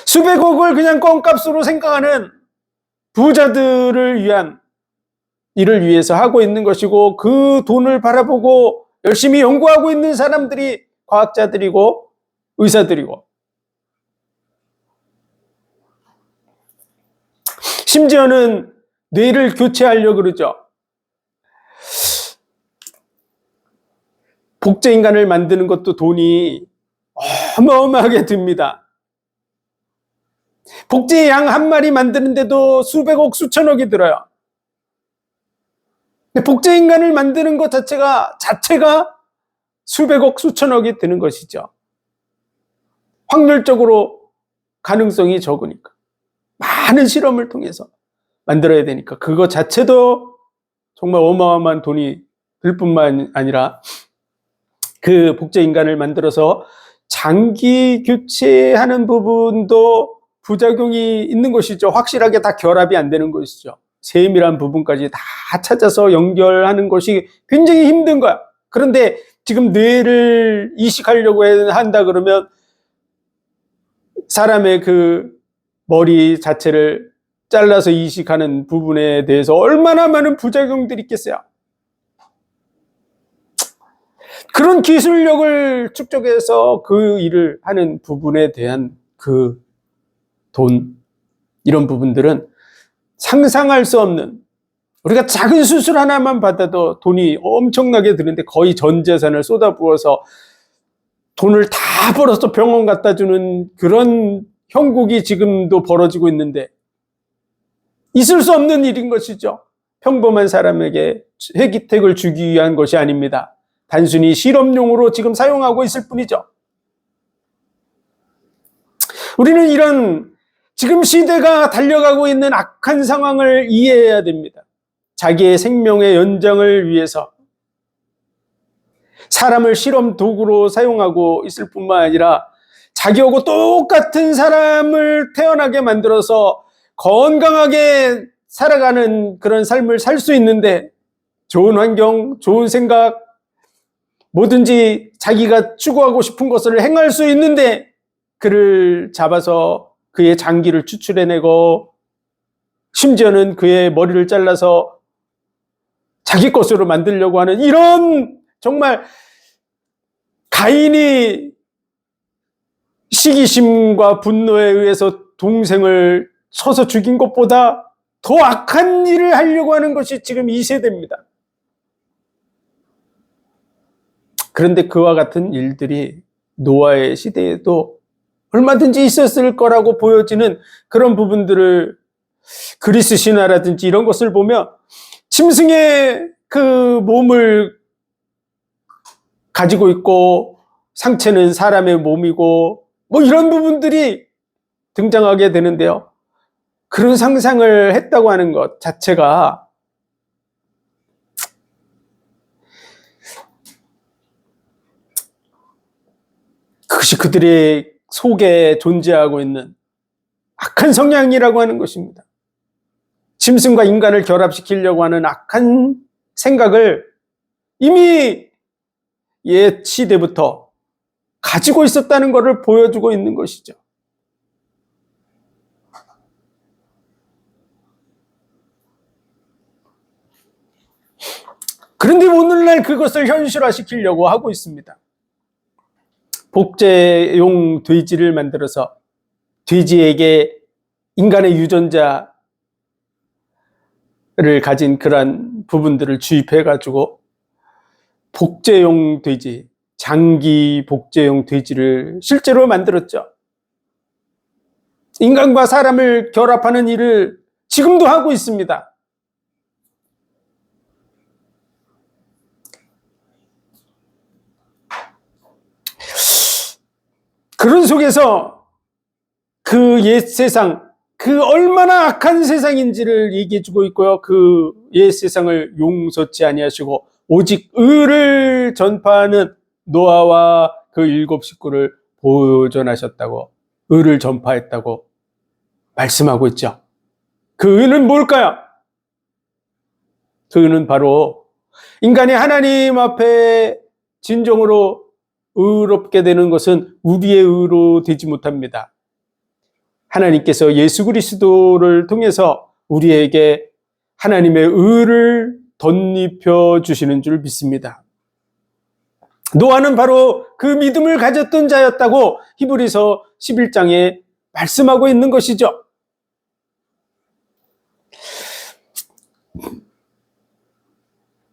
수백억을 그냥 껌값으로 생각하는 부자들을 위한 일을 위해서 하고 있는 것이고, 그 돈을 바라보고 열심히 연구하고 있는 사람들이 과학자들이고 의사들이고, 심지어는 뇌를 교체하려고 그러죠. 복제 인간을 만드는 것도 돈이 어마어마하게 듭니다. 복제 양 한 마리 만드는데도 수백억 수천억이 들어요. 복제 인간을 만드는 것 자체가 수백억 수천억이 드는 것이죠. 확률적으로 가능성이 적으니까, 많은 실험을 통해서 만들어야 되니까 그거 자체도 정말 어마어마한 돈이 들 뿐만 아니라 그 복제 인간을 만들어서 장기 교체하는 부분도 부작용이 있는 것이죠. 확실하게 다 결합이 안 되는 것이죠. 세밀한 부분까지 다 찾아서 연결하는 것이 굉장히 힘든 거야. 그런데 지금 뇌를 이식하려고 한다 그러면 사람의 그 머리 자체를 잘라서 이식하는 부분에 대해서 얼마나 많은 부작용들이 있겠어요. 그런 기술력을 축적해서 그 일을 하는 부분에 대한 그 돈, 이런 부분들은 상상할 수 없는, 우리가 작은 수술 하나만 받아도 돈이 엄청나게 드는데 거의 전 재산을 쏟아부어서 돈을 다 벌어서 병원 갖다 주는 그런 형국이 지금도 벌어지고 있는데, 있을 수 없는 일인 것이죠. 평범한 사람에게 혜택을 주기 위한 것이 아닙니다. 단순히 실험용으로 지금 사용하고 있을 뿐이죠. 우리는 이런 지금 시대가 달려가고 있는 악한 상황을 이해해야 됩니다. 자기의 생명의 연장을 위해서 사람을 실험 도구로 사용하고 있을 뿐만 아니라 자기하고 똑같은 사람을 태어나게 만들어서 건강하게 살아가는 그런 삶을 살 수 있는데, 좋은 환경, 좋은 생각, 뭐든지 자기가 추구하고 싶은 것을 행할 수 있는데 그를 잡아서 그의 장기를 추출해내고 심지어는 그의 머리를 잘라서 자기 것으로 만들려고 하는 이런 정말 가인이 시기심과 분노에 의해서 동생을 쳐서 죽인 것보다 더 악한 일을 하려고 하는 것이 지금 이 세대입니다. 그런데 그와 같은 일들이 노아의 시대에도 얼마든지 있었을 거라고 보여지는 그런 부분들을 그리스 신화라든지 이런 것을 보면 짐승의 그 몸을 가지고 있고 상체는 사람의 몸이고 뭐 이런 부분들이 등장하게 되는데요. 그런 상상을 했다고 하는 것 자체가 그것이 그들의 속에 존재하고 있는 악한 성향이라고 하는 것입니다. 짐승과 인간을 결합시키려고 하는 악한 생각을 이미 옛 시대부터 가지고 있었다는 것을 보여주고 있는 것이죠. 그런데 오늘날 그것을 현실화시키려고 하고 있습니다. 복제용 돼지를 만들어서 돼지에게 인간의 유전자를 가진 그런 부분들을 주입해가지고 복제용 돼지, 장기 복제용 돼지를 실제로 만들었죠. 인간과 사람을 결합하는 일을 지금도 하고 있습니다. 그런 속에서 그 옛 세상, 그 얼마나 악한 세상인지를 얘기해주고 있고요. 그 옛 세상을 용서치 아니하시고 오직 의를 전파하는 노아와 그 7 식구를 보존하셨다고, 의를 전파했다고 말씀하고 있죠. 그 의는 뭘까요? 그 의는 바로 인간이 하나님 앞에 진정으로 의롭게 되는 것은 우리의 의로 되지 못합니다. 하나님께서 예수 그리스도를 통해서 우리에게 하나님의 의를 덧입혀 주시는 줄 믿습니다. 노아는 바로 그 믿음을 가졌던 자였다고 히브리서 11장에 말씀하고 있는 것이죠.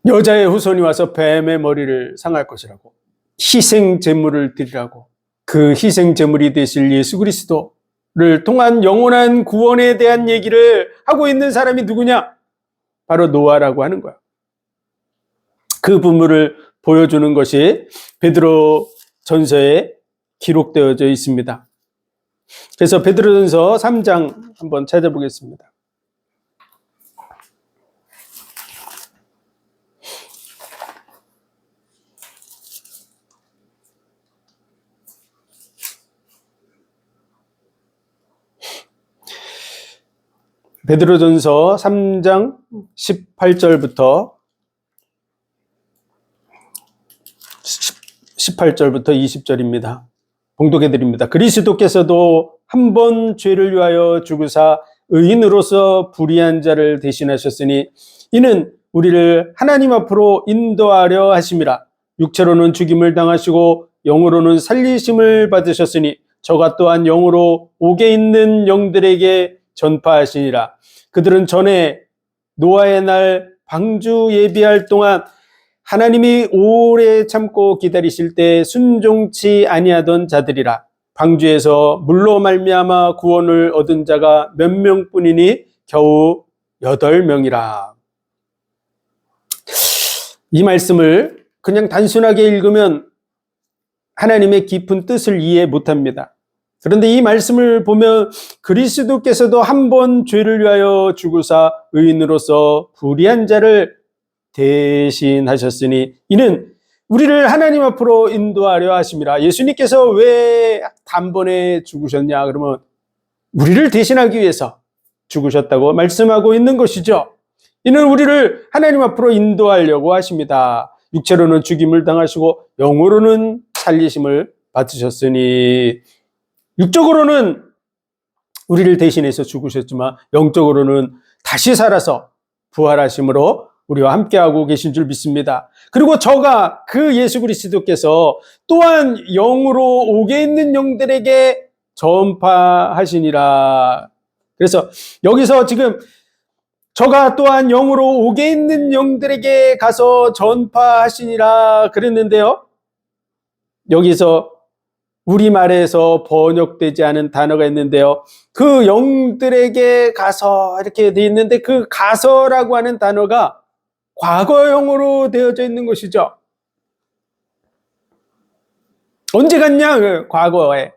여자의 후손이 와서 뱀의 머리를 상할 것이라고, 희생 제물을 드리라고, 그 희생 제물이 되실 예수 그리스도를 통한 영원한 구원에 대한 얘기를 하고 있는 사람이 누구냐? 바로 노아라고 하는 거야. 그 부분을 보여주는 것이 베드로 전서에 기록되어져 있습니다. 그래서 베드로 전서 3장 한번 찾아보겠습니다. 베드로전서 3장 18절부터 20절입니다. 봉독해 드립니다. 그리스도께서도 한 번 죄를 위하여 죽으사 의인으로서 불의한 자를 대신하셨으니 이는 우리를 하나님 앞으로 인도하려 하심이라. 육체로는 죽임을 당하시고 영으로는 살리심을 받으셨으니 저가 또한 영으로 옥에 있는 영들에게 전파하시니라. 그들은 전에 노아의 날 방주 예비할 동안 하나님이 오래 참고 기다리실 때 순종치 아니하던 자들이라. 방주에서 물로 말미암아 구원을 얻은 자가 몇 명뿐이니 겨우 8명이라. 이 말씀을 그냥 단순하게 읽으면 하나님의 깊은 뜻을 이해 못합니다. 그런데 이 말씀을 보면 그리스도께서도 한 번 죄를 위하여 죽으사 의인으로서 불의한 자를 대신하셨으니 이는 우리를 하나님 앞으로 인도하려 하심이라. 예수님께서 왜 단번에 죽으셨냐? 그러면 우리를 대신하기 위해서 죽으셨다고 말씀하고 있는 것이죠. 이는 우리를 하나님 앞으로 인도하려고 하십니다. 육체로는 죽임을 당하시고 영으로는 살리심을 받으셨으니, 육적으로는 우리를 대신해서 죽으셨지만 영적으로는 다시 살아서 부활하심으로 우리와 함께하고 계신 줄 믿습니다. 그리고 저가 그 예수 그리스도께서 또한 영으로 옥에 있는 영들에게 전파하시니라. 그래서 여기서 지금 저가 또한 영으로 옥에 있는 영들에게 가서 전파하시니라 그랬는데요. 여기서 우리말에서 번역되지 않은 단어가 있는데요. 그 영들에게 가서 이렇게 돼 있는데 그 가서라고 하는 단어가 과거형으로 되어져 있는 것이죠. 언제 갔냐? 과거에.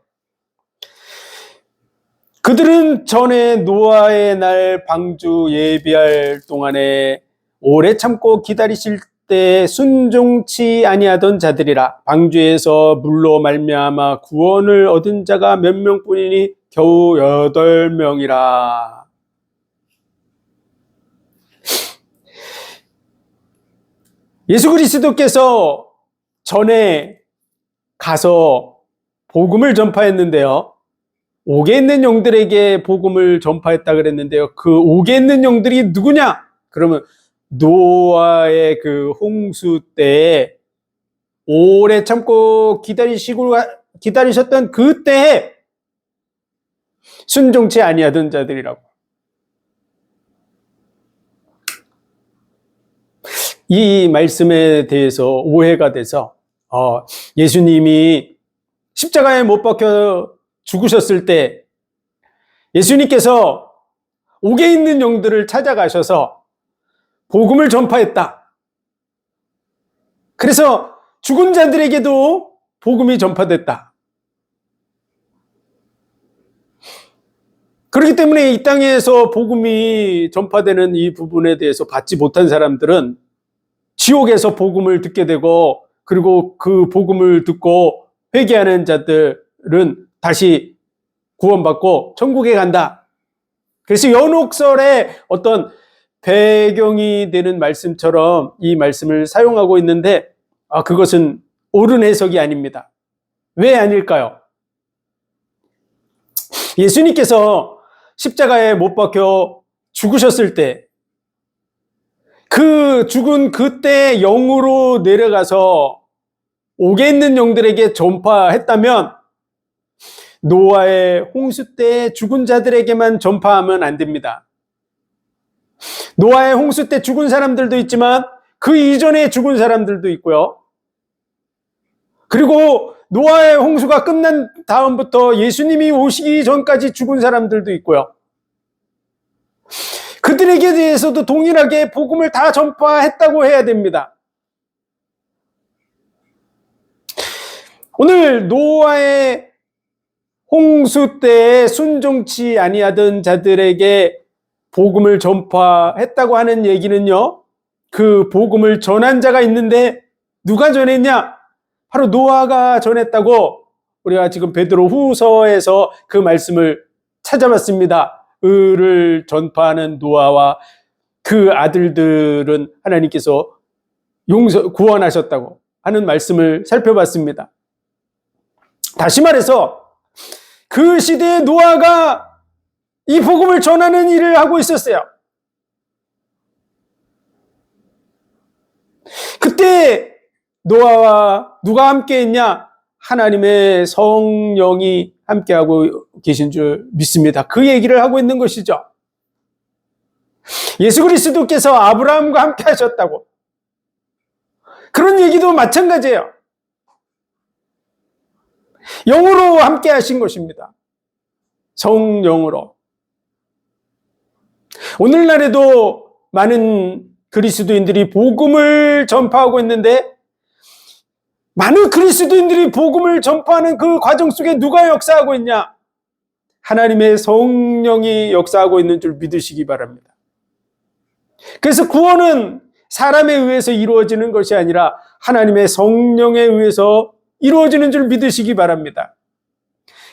그들은 전에 노아의 날 방주 예비할 동안에 오래 참고 기다리실 때 순종치 아니하던 자들이라. 방주에서 물로 말미암아 구원을 얻은 자가 몇 명뿐이니 겨우 8명이라. 예수 그리스도께서 전에 가서 복음을 전파했는데요. 옥에 있는 영들에게 복음을 전파했다 그랬는데요. 그 옥에 있는 영들이 누구냐? 그러면 노아의 그 홍수 때에 오래 참고 기다리셨던 그때에 순종치 아니하던 자들이라고. 이 말씀에 대해서 오해가 돼서 예수님이 십자가에 못 박혀 죽으셨을 때 예수님께서 옥에 있는 영들을 찾아가셔서 복음을 전파했다. 그래서 죽은 자들에게도 복음이 전파됐다. 그렇기 때문에 이 땅에서 복음이 전파되는 이 부분에 대해서 받지 못한 사람들은 지옥에서 복음을 듣게 되고, 그리고 그 복음을 듣고 회개하는 자들은 다시 구원받고 천국에 간다. 그래서 연옥설의 어떤 배경이 되는 말씀처럼 이 말씀을 사용하고 있는데, 그것은 옳은 해석이 아닙니다. 왜 아닐까요? 예수님께서 십자가에 못 박혀 죽으셨을 때 그 죽은 그때 영으로 내려가서 옥에 있는 영들에게 전파했다면 노아의 홍수 때 죽은 자들에게만 전파하면 안 됩니다. 노아의 홍수 때 죽은 사람들도 있지만 그 이전에 죽은 사람들도 있고요. 그리고 노아의 홍수가 끝난 다음부터 예수님이 오시기 전까지 죽은 사람들도 있고요. 그들에게 대해서도 동일하게 복음을 다 전파했다고 해야 됩니다. 오늘 노아의 홍수 때에 순종치 아니하던 자들에게 복음을 전파했다고 하는 얘기는요, 그 복음을 전한 자가 있는데 누가 전했냐? 바로 노아가 전했다고 우리가 지금 베드로 후서에서 그 말씀을 찾아봤습니다. 의를 전파하는 노아와 그 아들들은 하나님께서 구원하셨다고 하는 말씀을 살펴봤습니다. 다시 말해서 그 시대의 노아가 이 복음을 전하는 일을 하고 있었어요. 그때 노아와 누가 함께 했냐? 하나님의 성령이 함께하고 계신 줄 믿습니다. 그 얘기를 하고 있는 것이죠. 예수 그리스도께서 아브라함과 함께 하셨다고. 그런 얘기도 마찬가지예요. 영으로 함께 하신 것입니다. 성령으로. 오늘날에도 많은 그리스도인들이 복음을 전파하고 있는데, 많은 그리스도인들이 복음을 전파하는 그 과정 속에 누가 역사하고 있냐? 하나님의 성령이 역사하고 있는 줄 믿으시기 바랍니다. 그래서 구원은 사람에 의해서 이루어지는 것이 아니라 하나님의 성령에 의해서 이루어지는 줄 믿으시기 바랍니다.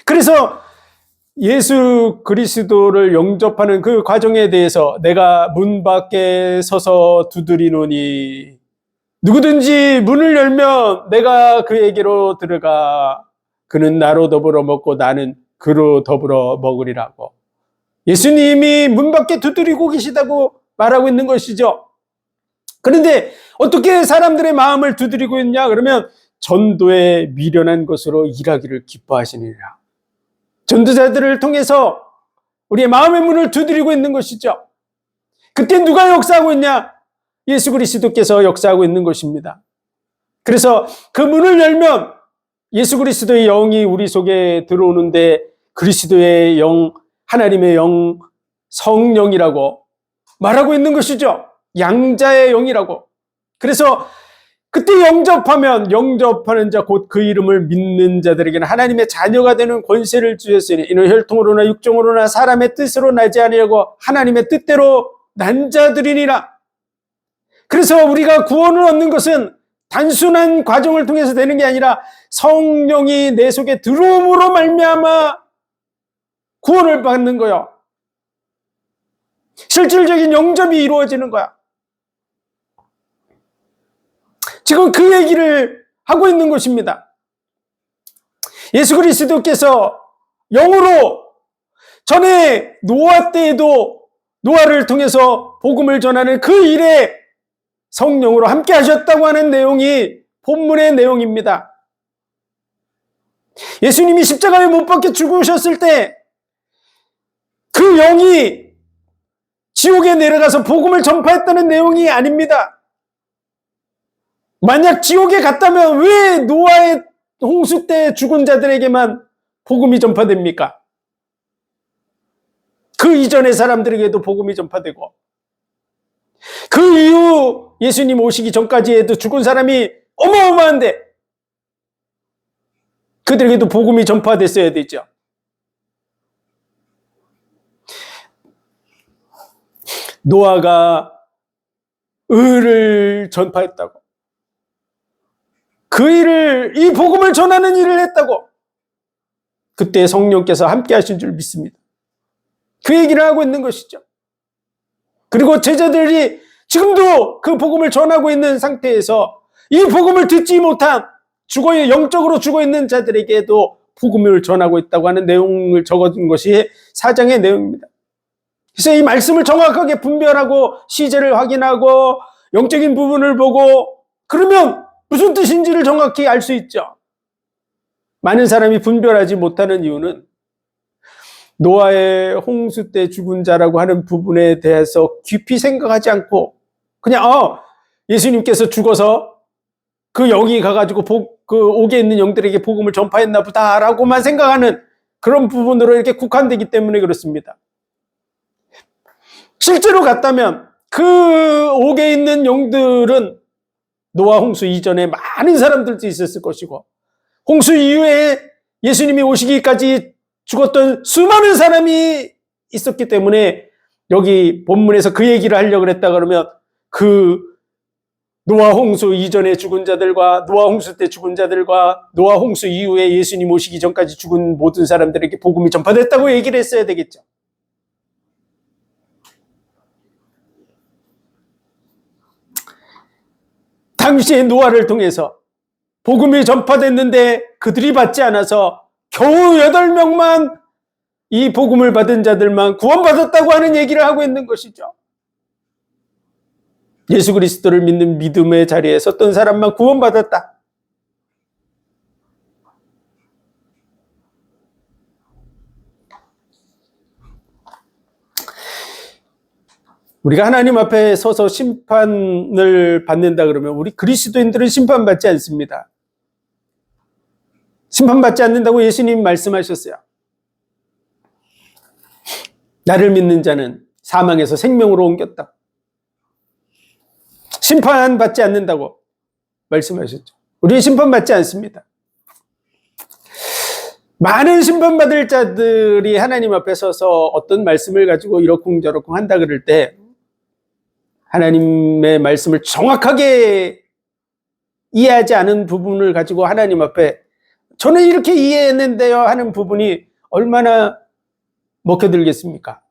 그래서 예수 그리스도를 영접하는 그 과정에 대해서 내가 문 밖에 서서 두드리노니 누구든지 문을 열면 내가 그에게로 들어가 그는 나로 더불어 먹고 나는 그로 더불어 먹으리라고. 예수님이 문 밖에 두드리고 계시다고 말하고 있는 것이죠. 그런데 어떻게 사람들의 마음을 두드리고 있냐? 그러면 전도에 미련한 것으로 일하기를 기뻐하시느니라. 전도자들을 통해서 우리의 마음의 문을 두드리고 있는 것이죠. 그때 누가 역사하고 있냐? 예수 그리스도께서 역사하고 있는 것입니다. 그래서 그 문을 열면 예수 그리스도의 영이 우리 속에 들어오는데 그리스도의 영, 하나님의 영, 성령이라고 말하고 있는 것이죠. 양자의 영이라고. 그래서 그때 영접하는 자 곧 그 이름을 믿는 자들에게는 하나님의 자녀가 되는 권세를 주셨으니 이는 혈통으로나 육정으로나 사람의 뜻으로 나지 아니하고 하나님의 뜻대로 난 자들이니라. 그래서 우리가 구원을 얻는 것은 단순한 과정을 통해서 되는 게 아니라 성령이 내 속에 들어옴으로 말미암아 구원을 받는 거야. 실질적인 영접이 이루어지는 거야. 지금 그 얘기를 하고 있는 것입니다. 예수 그리스도께서 영으로 전에 노아 때에도 노아를 통해서 복음을 전하는 그 일에 성령으로 함께 하셨다고 하는 내용이 본문의 내용입니다. 예수님이 십자가에 못 박혀 죽으셨을 때 그 영이 지옥에 내려가서 복음을 전파했다는 내용이 아닙니다. 만약 지옥에 갔다면 왜 노아의 홍수 때 죽은 자들에게만 복음이 전파됩니까? 그 이전의 사람들에게도 복음이 전파되고 그 이후 예수님 오시기 전까지 해도 죽은 사람이 어마어마한데 그들에게도 복음이 전파됐어야 되죠. 노아가 의를 전파했다고. 그 일을, 이 복음을 전하는 일을 했다고. 그때 성령께서 함께 하신 줄 믿습니다. 그 얘기를 하고 있는 것이죠. 그리고 제자들이 지금도 그 복음을 전하고 있는 상태에서 이 복음을 듣지 못한 영적으로 죽어있는 자들에게도 복음을 전하고 있다고 하는 내용을 적어준 것이 4장의 내용입니다. 그래서 이 말씀을 정확하게 분별하고 시제를 확인하고 영적인 부분을 보고 그러면 무슨 뜻인지를 정확히 알 수 있죠. 많은 사람이 분별하지 못하는 이유는 노아의 홍수 때 죽은 자라고 하는 부분에 대해서 깊이 생각하지 않고 그냥 예수님께서 죽어서 그 영이 가가지고 그 옥에 있는 영들에게 복음을 전파했나 보다라고만 생각하는 그런 부분으로 이렇게 국한되기 때문에 그렇습니다. 실제로 갔다면 그 옥에 있는 영들은 노아 홍수 이전에 많은 사람들도 있었을 것이고 홍수 이후에 예수님이 오시기까지 죽었던 수많은 사람이 있었기 때문에 여기 본문에서 그 얘기를 하려고 했다 그러면 그 노아 홍수 이전에 죽은 자들과 노아 홍수 때 죽은 자들과 노아 홍수 이후에 예수님 오시기 전까지 죽은 모든 사람들에게 복음이 전파됐다고 얘기를 했어야 되겠죠. 당시에 노아를 통해서 복음이 전파됐는데 그들이 받지 않아서 겨우 8명만 이 복음을 받은 자들만 구원받았다고 하는 얘기를 하고 있는 것이죠. 예수 그리스도를 믿는 믿음의 자리에 섰던 사람만 구원받았다. 우리가 하나님 앞에 서서 심판을 받는다 그러면 우리 그리스도인들은 심판받지 않습니다. 심판받지 않는다고 예수님 말씀하셨어요. 나를 믿는 자는 사망에서 생명으로 옮겼다. 심판받지 않는다고 말씀하셨죠. 우리는 심판받지 않습니다. 많은 심판받을 자들이 하나님 앞에 서서 어떤 말씀을 가지고 이러쿵저러쿵 한다 그럴 때 하나님의 말씀을 정확하게 이해하지 않은 부분을 가지고 하나님 앞에 저는 이렇게 이해했는데요 하는 부분이 얼마나 먹혀들겠습니까?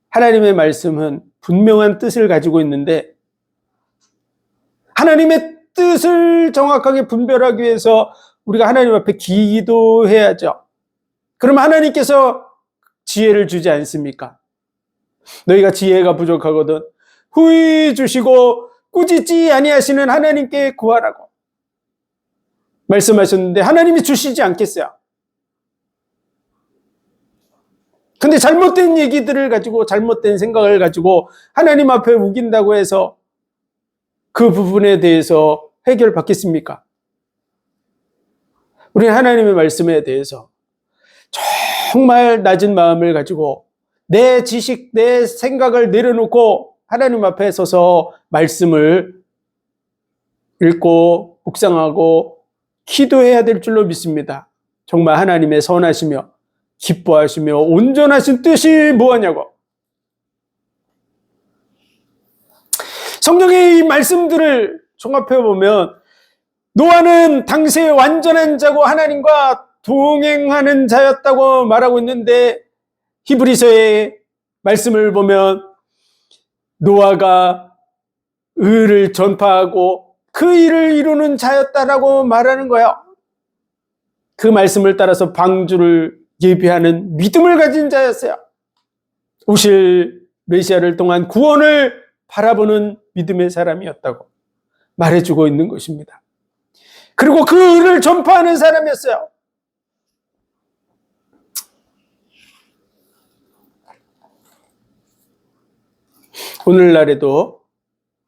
하나님의 말씀은 분명한 뜻을 가지고 있는데 하나님의 뜻을 정확하게 분별하기 위해서 우리가 하나님 앞에 기도해야죠. 그럼 하나님께서 지혜를 주지 않습니까? 너희가 지혜가 부족하거든 후히 주시고 꾸짖지 아니하시는 하나님께 구하라고 말씀하셨는데 하나님이 주시지 않겠어요? 근데 잘못된 얘기들을 가지고 잘못된 생각을 가지고 하나님 앞에 우긴다고 해서 그 부분에 대해서 해결받겠습니까? 우리는 하나님의 말씀에 대해서 정말 낮은 마음을 가지고 내 지식, 내 생각을 내려놓고 하나님 앞에 서서 말씀을 읽고 묵상하고 기도해야 될 줄로 믿습니다. 정말 하나님의 선하시며 기뻐하시며 온전하신 뜻이 무엇냐고. 성경의 이 말씀들을 종합해 보면 노아는 당시에 완전한 자고 하나님과 동행하는 자였다고 말하고 있는데 히브리서의 말씀을 보면 노아가 의를 전파하고 그 일을 이루는 자였다라고 말하는 거예요. 그 말씀을 따라서 방주를 예비하는 믿음을 가진 자였어요. 오실 메시아를 통한 구원을 바라보는 믿음의 사람이었다고 말해주고 있는 것입니다. 그리고 그 의를 전파하는 사람이었어요. 오늘날에도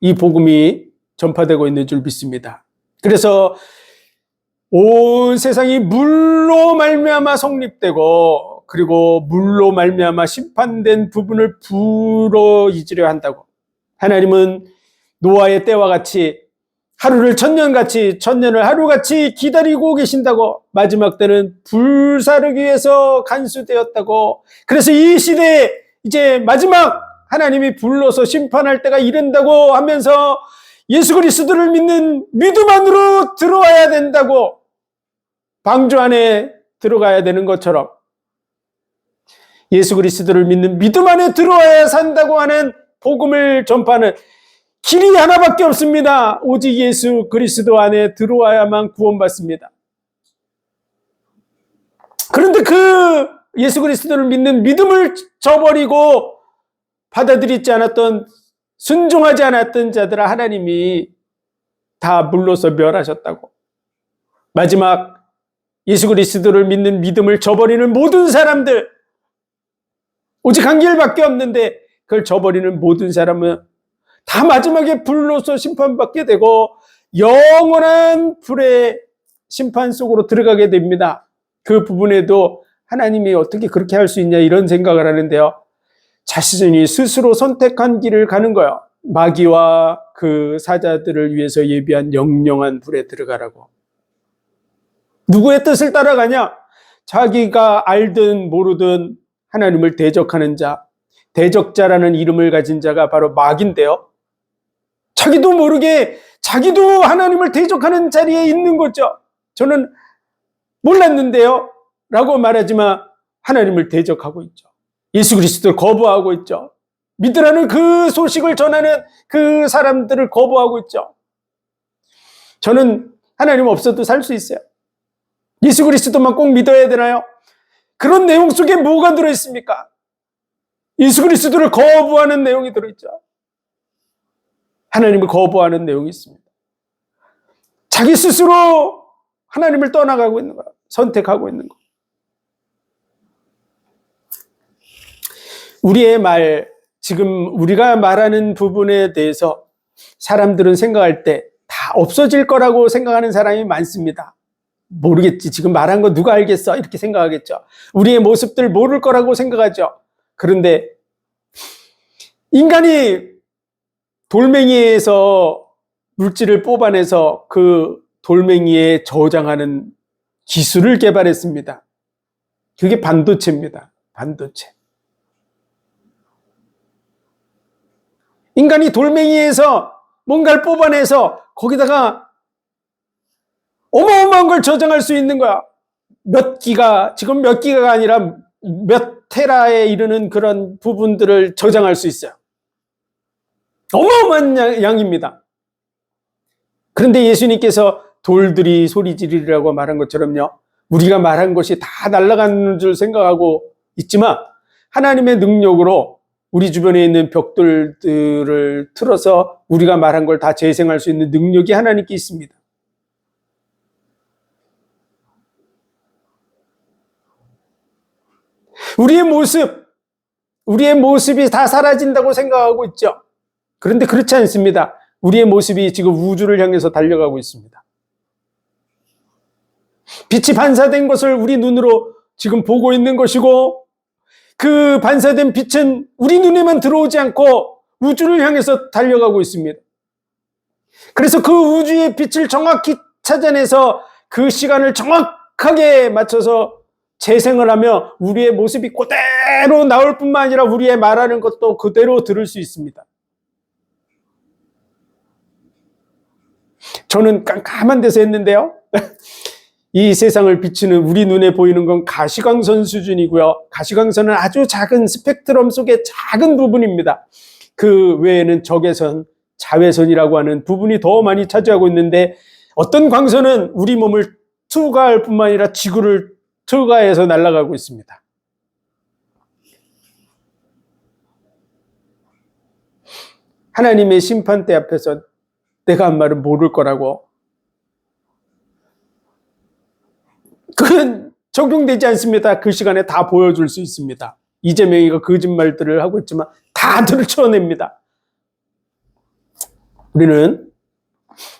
이 복음이 전파되고 있는 줄 믿습니다. 그래서 온 세상이 물로 말미암아 성립되고 그리고 물로 말미암아 심판된 부분을 불어 잊으려 한다고. 하나님은 노아의 때와 같이 하루를 천년같이 천년을 하루같이 기다리고 계신다고. 마지막 때는 불사르기 위해서 간수되었다고. 그래서 이 시대에 이제 마지막 하나님이 불러서 심판할 때가 이른다고 하면서 예수 그리스도를 믿는 믿음 안으로 들어와야 된다고. 방주 안에 들어가야 되는 것처럼 예수 그리스도를 믿는 믿음 안에 들어와야 산다고 하는 복음을 전파하는 길이 하나밖에 없습니다. 오직 예수 그리스도 안에 들어와야만 구원받습니다. 그런데 그 예수 그리스도를 믿는 믿음을 저버리고 받아들이지 않았던, 순종하지 않았던 자들을 하나님이 다 물로서 멸하셨다고. 마지막 예수 그리스도를 믿는 믿음을 저버리는 모든 사람들, 오직 한 길밖에 없는데 그걸 저버리는 모든 사람은 다 마지막에 불로서 심판받게 되고 영원한 불의 심판 속으로 들어가게 됩니다. 그 부분에도 하나님이 어떻게 그렇게 할 수 있냐 이런 생각을 하는데요. 자신이 스스로 선택한 길을 가는 거예요. 마귀와 그 사자들을 위해서 예비한 영영한 불에 들어가라고. 누구의 뜻을 따라가냐? 자기가 알든 모르든 하나님을 대적하는 자, 대적자라는 이름을 가진 자가 바로 마귀인데요. 자기도 모르게 자기도 하나님을 대적하는 자리에 있는 거죠. 저는 몰랐는데요 라고 말하지만 하나님을 대적하고 있죠. 예수 그리스도를 거부하고 있죠. 믿으라는 그 소식을 전하는 그 사람들을 거부하고 있죠. 저는 하나님 없어도 살 수 있어요. 예수 그리스도만 꼭 믿어야 되나요? 그런 내용 속에 뭐가 들어있습니까? 예수 그리스도를 거부하는 내용이 들어있죠. 하나님을 거부하는 내용이 있습니다. 자기 스스로 하나님을 떠나가고 있는 거야. 선택하고 있는 거. 우리의 말, 지금 우리가 말하는 부분에 대해서 사람들은 생각할 때 다 없어질 거라고 생각하는 사람이 많습니다. 모르겠지. 지금 말한 거 누가 알겠어? 이렇게 생각하겠죠. 우리의 모습들 모를 거라고 생각하죠. 그런데 인간이 돌멩이에서 물질을 뽑아내서 그 돌멩이에 저장하는 기술을 개발했습니다. 그게 반도체입니다. 반도체. 인간이 돌멩이에서 뭔가를 뽑아내서 거기다가 어마어마한 걸 저장할 수 있는 거야. 몇 기가, 지금 몇 기가가 아니라 몇 테라에 이르는 그런 부분들을 저장할 수 있어요. 어마어마한 양입니다. 그런데 예수님께서 돌들이 소리 지르리라고 말한 것처럼요. 우리가 말한 것이 다 날아가는 줄 생각하고 있지만 하나님의 능력으로 우리 주변에 있는 벽돌들을 틀어서 우리가 말한 걸 다 재생할 수 있는 능력이 하나님께 있습니다. 우리의 모습이 다 사라진다고 생각하고 있죠. 그런데 그렇지 않습니다. 우리의 모습이 지금 우주를 향해서 달려가고 있습니다. 빛이 반사된 것을 우리 눈으로 지금 보고 있는 것이고, 그 반사된 빛은 우리 눈에만 들어오지 않고 우주를 향해서 달려가고 있습니다. 그래서 그 우주의 빛을 정확히 찾아내서 그 시간을 정확하게 맞춰서 재생을 하며 우리의 모습이 그대로 나올 뿐만 아니라 우리의 말하는 것도 그대로 들을 수 있습니다. 저는 깜깜한 데서 했는데요. 이 세상을 비추는 우리 눈에 보이는 건 가시광선 수준이고요. 가시광선은 아주 작은 스펙트럼 속의 작은 부분입니다. 그 외에는 적외선, 자외선이라고 하는 부분이 더 많이 차지하고 있는데, 어떤 광선은 우리 몸을 투과할 뿐만 아니라 지구를 투과해서 날아가고 있습니다. 하나님의 심판대 앞에서 내가 한 말은 모를 거라고, 그건 적용되지 않습니다. 그 시간에 다 보여줄 수 있습니다. 이재명이가 거짓말들을 하고 있지만 다 들춰냅니다. 우리는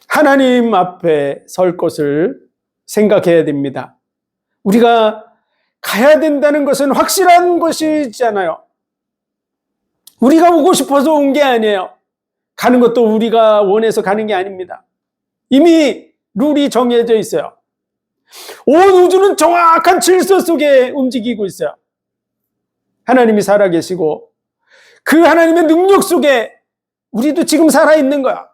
하나님 앞에 설 것을 생각해야 됩니다. 우리가 가야 된다는 것은 확실한 것이잖아요. 우리가 오고 싶어서 온 게 아니에요. 가는 것도 우리가 원해서 가는 게 아닙니다. 이미 룰이 정해져 있어요. 온 우주는 정확한 질서 속에 움직이고 있어요. 하나님이 살아계시고 그 하나님의 능력 속에 우리도 지금 살아있는 거야.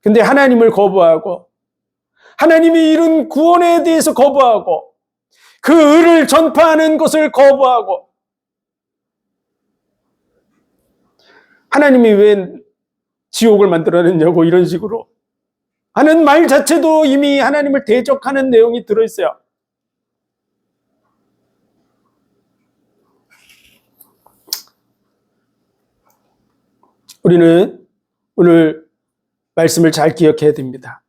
근데 하나님을 거부하고 하나님이 이룬 구원에 대해서 거부하고 그 의를 전파하는 것을 거부하고, 하나님이 왜 지옥을 만들어냈냐고 이런 식으로 하는 말 자체도 이미 하나님을 대적하는 내용이 들어있어요. 우리는 오늘 말씀을 잘 기억해야 됩니다.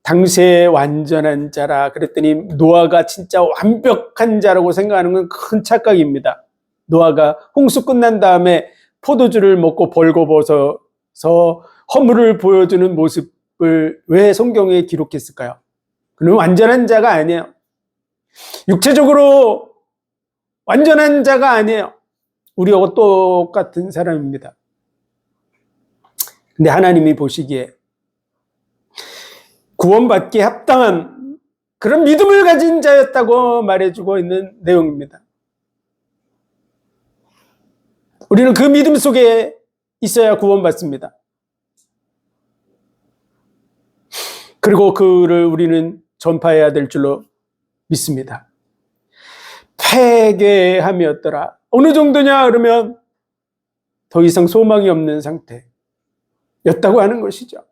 당시의 완전한 자라 그랬더니 노아가 진짜 완벽한 자라고 생각하는 건 큰 착각입니다. 노아가 홍수 끝난 다음에 포도주를 먹고 벌거벗어서 허물을 보여주는 모습을 왜 성경에 기록했을까요? 그는 완전한 자가 아니에요. 육체적으로 완전한 자가 아니에요. 우리하고 똑같은 사람입니다. 근데 하나님이 보시기에 구원받기에 합당한 그런 믿음을 가진 자였다고 말해주고 있는 내용입니다. 우리는 그 믿음 속에 있어야 구원받습니다. 그리고 그를 우리는 전파해야 될 줄로 믿습니다. 폐괴함이었더라. 어느 정도냐 그러면 더 이상 소망이 없는 상태였다고 하는 것이죠.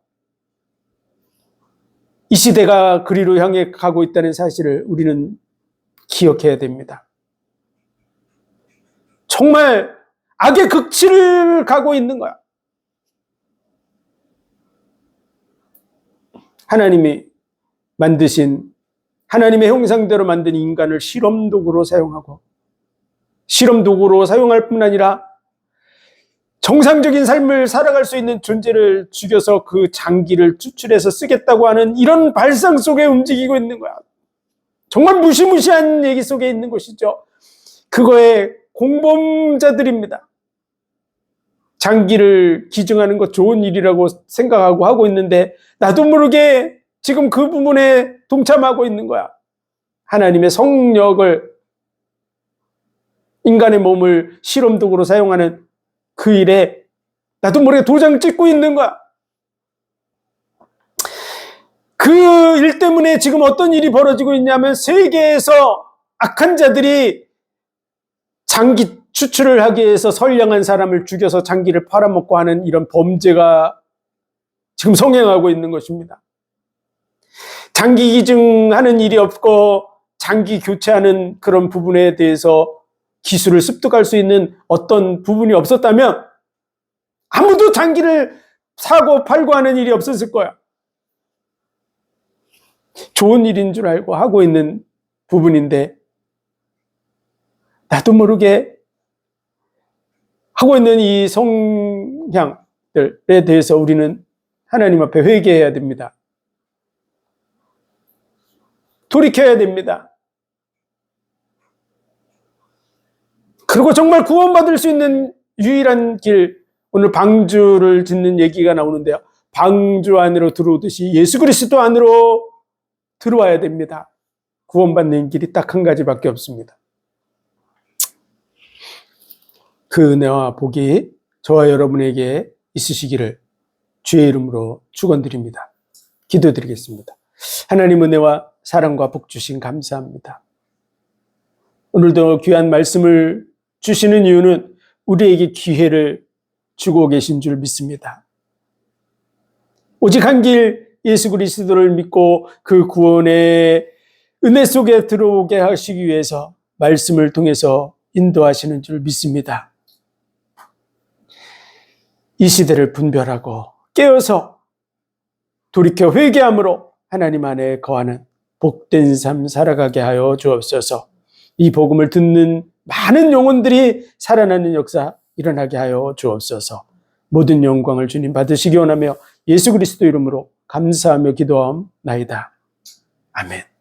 이 시대가 그리로 향해 가고 있다는 사실을 우리는 기억해야 됩니다. 정말 악의 극치를 가고 있는 거야. 하나님이 만드신, 하나님의 형상대로 만든 인간을 실험도구로 사용하고, 실험도구로 사용할 뿐 아니라 정상적인 삶을 살아갈 수 있는 존재를 죽여서 그 장기를 추출해서 쓰겠다고 하는 이런 발상 속에 움직이고 있는 거야. 정말 무시무시한 얘기 속에 있는 것이죠. 그거의 공범자들입니다. 장기를 기증하는 것 좋은 일이라고 생각하고 하고 있는데 나도 모르게 지금 그 부분에 동참하고 있는 거야. 하나님의 성령을, 인간의 몸을 실험도구로 사용하는 그 일에 나도 모르게 도장 찍고 있는 거야. 그 일 때문에 지금 어떤 일이 벌어지고 있냐면 세계에서 악한 자들이 장기 추출을 하기 위해서 선량한 사람을 죽여서 장기를 팔아먹고 하는 이런 범죄가 지금 성행하고 있는 것입니다. 장기 기증하는 일이 없고 장기 교체하는 그런 부분에 대해서 기술을 습득할 수 있는 어떤 부분이 없었다면 아무도 장기를 사고 팔고 하는 일이 없었을 거야. 좋은 일인 줄 알고 하고 있는 부분인데 나도 모르게 하고 있는 이 성향들에 대해서 우리는 하나님 앞에 회개해야 됩니다. 돌이켜야 됩니다. 그리고 정말 구원받을 수 있는 유일한 길, 오늘 방주를 짓는 얘기가 나오는데요. 방주 안으로 들어오듯이 예수 그리스도 안으로 들어와야 됩니다. 구원받는 길이 딱 한 가지밖에 없습니다. 그 은혜와 복이 저와 여러분에게 있으시기를 주의 이름으로 축원드립니다. 기도드리겠습니다. 하나님 은혜와 사랑과 복 주신 감사합니다. 오늘도 귀한 말씀을 주시는 이유는 우리에게 기회를 주고 계신 줄 믿습니다. 오직 한 길 예수 그리스도를 믿고 그 구원의 은혜 속에 들어오게 하시기 위해서 말씀을 통해서 인도하시는 줄 믿습니다. 이 시대를 분별하고 깨어서 돌이켜 회개함으로 하나님 안에 거하는 복된 삶 살아가게 하여 주옵소서. 이 복음을 듣는 많은 영혼들이 살아나는 역사 일어나게 하여 주옵소서. 모든 영광을 주님 받으시기 원하며 예수 그리스도 이름으로 감사하며 기도하옵나이다. 아멘.